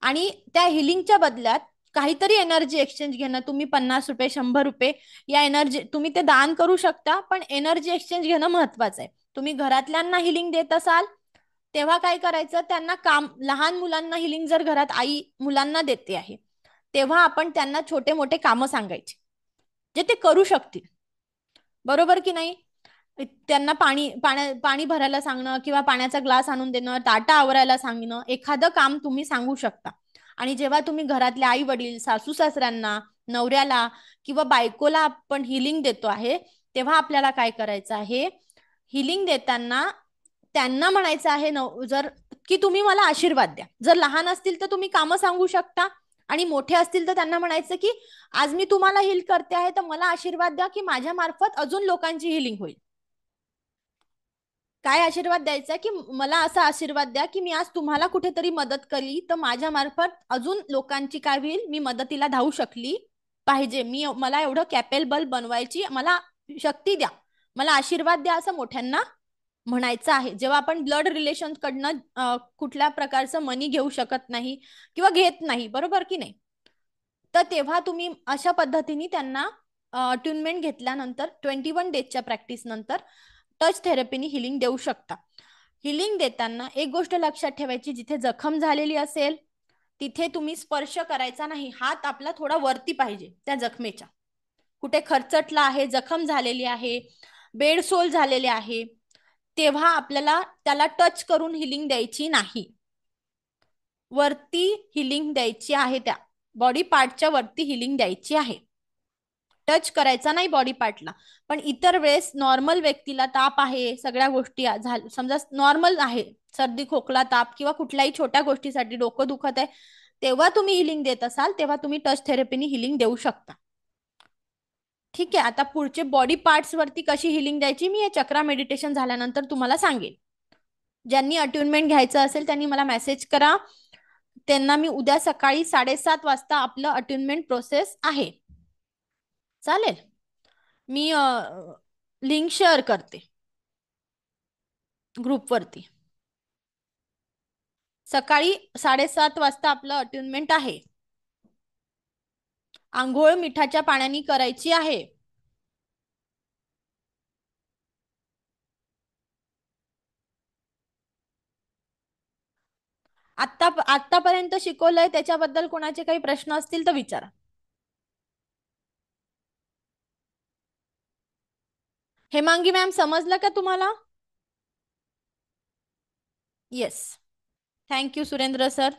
आणि त्या हिलिंगच्या बदल्यात काहीतरी एनर्जी एक्सचेंज घेणं. तुम्ही 50 रुपये, 100 रुपये या एनर्जी तुम्ही ते दान करू शकता, पण एनर्जी एक्सचेंज घेणं महत्वाचं आहे. तुम्ही घरातल्यांना हिलिंग देत असाल तेव्हा काय करायचं, त्यांना काम, लहान मुलांना हिलिंग जर घरात आई मुलांना देते आहे तेव्हा आपण त्यांना छोटे मोठे कामं सांगायचे जे ते करू शकतील. बरोबर की नाही? त्यांना पाणी भरायला सांगणं किंवा पाण्याचा ग्लास आणून देणं, ताटा आवरायला सांगणं, एखादं काम तुम्ही सांगू शकता. आणि जेव्हा तुम्ही घरातल्या आई वडील, सासू सासऱ्यांना, नवऱ्याला किंवा बायकोला आपण हिलिंग देतो आहे, तेव्हा आपल्याला काय करायचं आहे? हिलिंग देताना त्यांना म्हणायचं आहे जर की तुम्ही मला आशीर्वाद द्या. जर लहान असतील तर तुम्ही कामं सांगू शकता, आणि मोठे असतील तर त्यांना म्हणायचं की आज मी तुम्हाला हिल करते आहे तर मला आशीर्वाद द्या की माझ्या मार्फत अजून लोकांची हिलिंग होईल. काय आशीर्वाद द्यायचा की मला असा आशीर्वाद द्या की मी आज तुम्हाला कुठेतरी मदत केली तर माझ्या मार्फत अजून लोकांची काय होईल, मी मदतीला धावू शकली पाहिजे. मला एवढं कॅपेबल बनवायची मला शक्ती द्या, मला आशीर्वाद द्या, असं मोठ्यांना म्हणायचं आहे. जेव्हा आपण ब्लड रिलेशन कडनं कुठल्या प्रकारचं मनी घेऊ शकत नाही किंवा घेत नाही, बरोबर की नाही, तर तेव्हा तुम्ही अशा पद्धतीने त्यांना अट्युनमेंट घेतल्यानंतर 21 डेजच्या प्रॅक्टिस नंतर टच थेरपीने हिलिंग देऊ शकता. हिलिंग देताना एक गोष्ट लक्षात ठेवायची, जिथे जखम झालेली असेल तिथे तुम्ही स्पर्श करायचा नाही. हात आपला थोडा वरती पाहिजे त्या जखमेच्या. कुठे खरचटला आहे, जखम झालेली आहे, बेडसोल झालेले आहे, तेव्हा आपल्याला त्याला टच करून हिलिंग द्यायची नाही. वरती हिलिंग द्यायची आहे, त्या बॉडी पार्टच्या वरती हिलिंग द्यायची आहे. टच करायचा नाही बॉडी पार्टला. पण इतर वेळेस नॉर्मल व्यक्तीला ताप आहे, सगळ्या गोष्टी समजा नॉर्मल आहे, सर्दी खोकला ताप किंवा कुठल्याही छोट्या गोष्टीसाठी डोकं दुखत आहे, तेव्हा तुम्ही हिलिंग देत असाल तेव्हा तुम्ही टच थेरपीने हिलिंग देऊ शकता. ठीक आहे. आता पुढचे बॉडी पार्ट्स वरती कशी हिलिंग द्यायची मी हे चक्रा मेडिटेशन झाल्यानंतर तुम्हाला सांगेन. ज्यांनी अट्युनमेंट घ्यायचं असेल त्यांनी मला मेसेज करा. त्यांना मी उद्या सकाळी 7:30 वाजता आपलं अट्युनमेंट प्रोसेस आहे. चालेल. मी लिंक शेअर करते ग्रुपवरती. सकाळी 7:30 वाजता आपलं अट्युनमेंट आहे. आंघोळ मिठाच्या पाण्याने करायची आहे. आतापर्यंत शिकवलंय त्याच्याबद्दल कोणाचे काही प्रश्न असतील तर विचारा. हेमांगी मॅम, समजलं का तुम्हाला? येस. Thank you Surendra sir.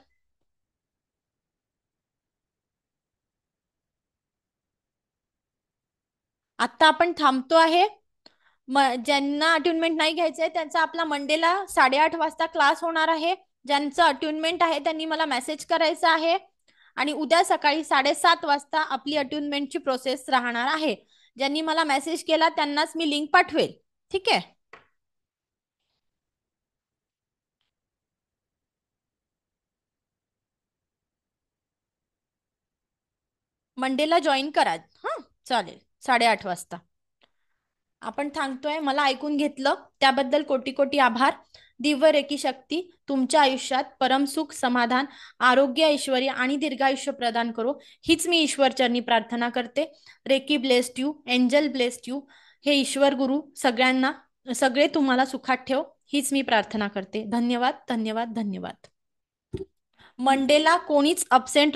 आता आपण थांबतो आहे. ज्यांना अट्युनमेंट नाही घ्यायचंय त्यांचा आपला मंडेला 8:30 वाजता क्लास होणार आहे. ज्यांचं अट्युनमेंट आहे त्यांनी मला मेसेज करायचा आहे. आणि उद्या सकाळी 7:30 वाजता आपली अट्युनमेंटची प्रोसेस राहणार आहे. ज्यांनी मला मेसेज केला त्यांनाच मी लिंक पाठवेल. ठीक आहे. मंडेला जॉईन करा. हा, चालेल. 8:30 वाजता आपण थांबतोय. मला ऐकून घेतलं त्याबद्दल कोटी कोटी आभार. दिव्य रेकी शक्ती तुमच्या आयुष्यात परमसुख, समाधान, आरोग्य, ऐश्वर्य आणि दीर्घायुष्य प्रदान करो, हीच मी ईश्वरचरणी प्रार्थना करते. Reiki blessed you, angel blessed you. हे ईश्वर गुरु सगळ्यांना, सगळे तुम्हाला सुखात ठेव, हीच मी प्रार्थना करते. धन्यवाद, धन्यवाद, धन्यवाद. मंडेला कोणीच अब्सेंट